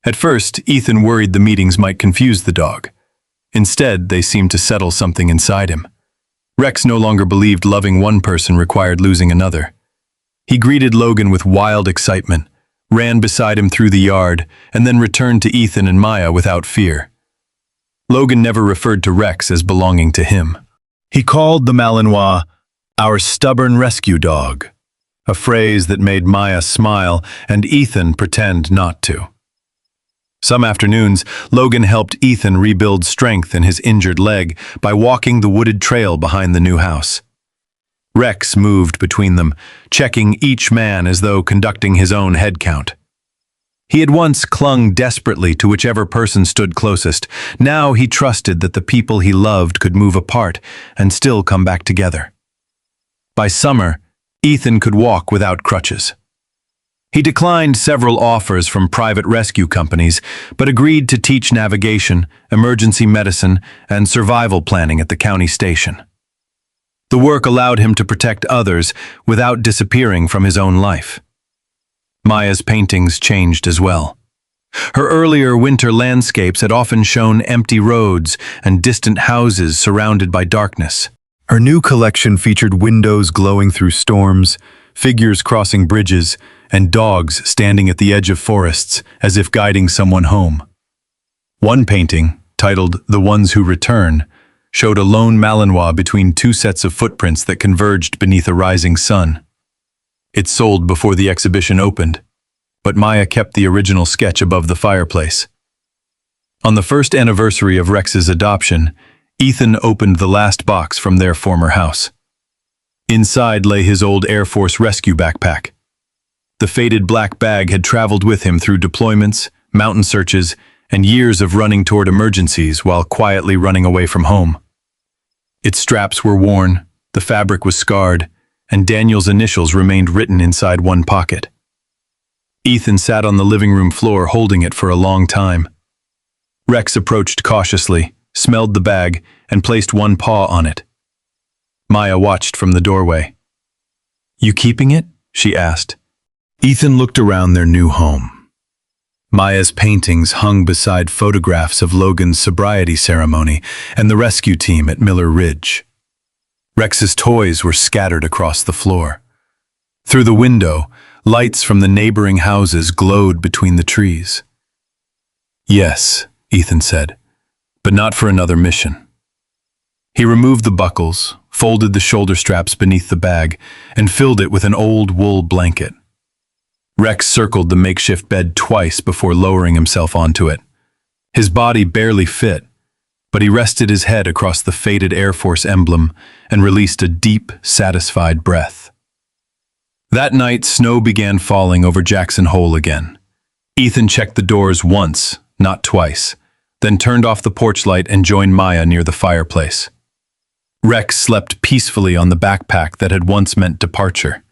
At first, Ethan worried the meetings might confuse the dog. Instead, they seemed to settle something inside him. Rex no longer believed loving one person required losing another. He greeted Logan with wild excitement, ran beside him through the yard, and then returned to Ethan and Maya without fear. Logan never referred to Rex as belonging to him. He called the Malinois our stubborn rescue dog, a phrase that made Maya smile and Ethan pretend not to. Some afternoons, Logan helped Ethan rebuild strength in his injured leg by walking the wooded trail behind the new house. Rex moved between them, checking each man as though conducting his own head count. He had once clung desperately to whichever person stood closest. Now he trusted that the people he loved could move apart and still come back together. By summer, Ethan could walk without crutches. He declined several offers from private rescue companies, but agreed to teach navigation, emergency medicine, and survival planning at the county station. The work allowed him to protect others without disappearing from his own life. Maya's paintings changed as well. Her earlier winter landscapes had often shown empty roads and distant houses surrounded by darkness. Her new collection featured windows glowing through storms, figures crossing bridges, and dogs standing at the edge of forests as if guiding someone home. One painting, titled "The Ones Who Return," showed a lone Malinois between two sets of footprints that converged beneath a rising sun. It sold before the exhibition opened, but Maya kept the original sketch above the fireplace. On the first anniversary of Rex's adoption, Ethan opened the last box from their former house. Inside lay his old Air Force rescue backpack. The faded black bag had traveled with him through deployments, mountain searches, and years of running toward emergencies while quietly running away from home. Its straps were worn, the fabric was scarred, and Daniel's initials remained written inside one pocket. Ethan sat on the living room floor holding it for a long time. Rex approached cautiously, smelled the bag, and placed one paw on it. Maya watched from the doorway. "You keeping it?" she asked. Ethan looked around their new home. Maya's paintings hung beside photographs of Logan's sobriety ceremony and the rescue team at Miller Ridge. Rex's toys were scattered across the floor. Through the window, lights from the neighboring houses glowed between the trees. "Yes," Ethan said, "but not for another mission." He removed the buckles, folded the shoulder straps beneath the bag, and filled it with an old wool blanket. Rex circled the makeshift bed twice before lowering himself onto it. His body barely fit, but he rested his head across the faded Air Force emblem and released a deep, satisfied breath. That night, snow began falling over Jackson Hole again. Ethan checked the doors once, not twice, then turned off the porch light and joined Maya near the fireplace. Rex slept peacefully on the backpack that had once meant departure.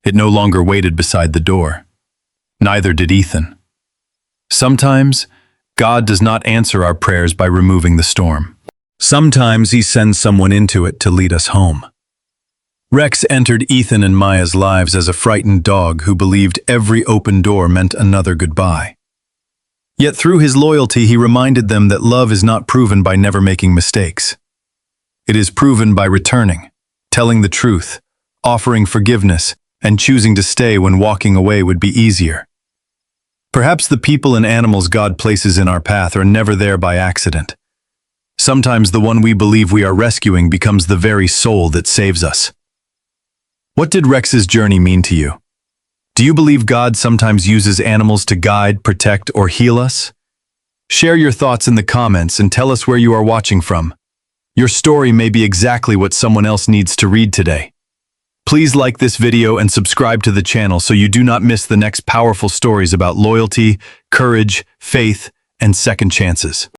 It no longer waited beside the door. Neither did Ethan. Sometimes, God does not answer our prayers by removing the storm. Sometimes He sends someone into it to lead us home. Rex entered Ethan and Maya's lives as a frightened dog who believed every open door meant another goodbye. Yet through his loyalty, he reminded them that love is not proven by never making mistakes. It is proven by returning, telling the truth, offering forgiveness, and choosing to stay when walking away would be easier. Perhaps the people and animals God places in our path are never there by accident. Sometimes the one we believe we are rescuing becomes the very soul that saves us. What did Rex's journey mean to you? Do you believe God sometimes uses animals to guide, protect, or heal us? Share your thoughts in the comments and tell us where you are watching from. Your story may be exactly what someone else needs to read today. Please like this video and subscribe to the channel so you do not miss the next powerful stories about loyalty, courage, faith, and second chances.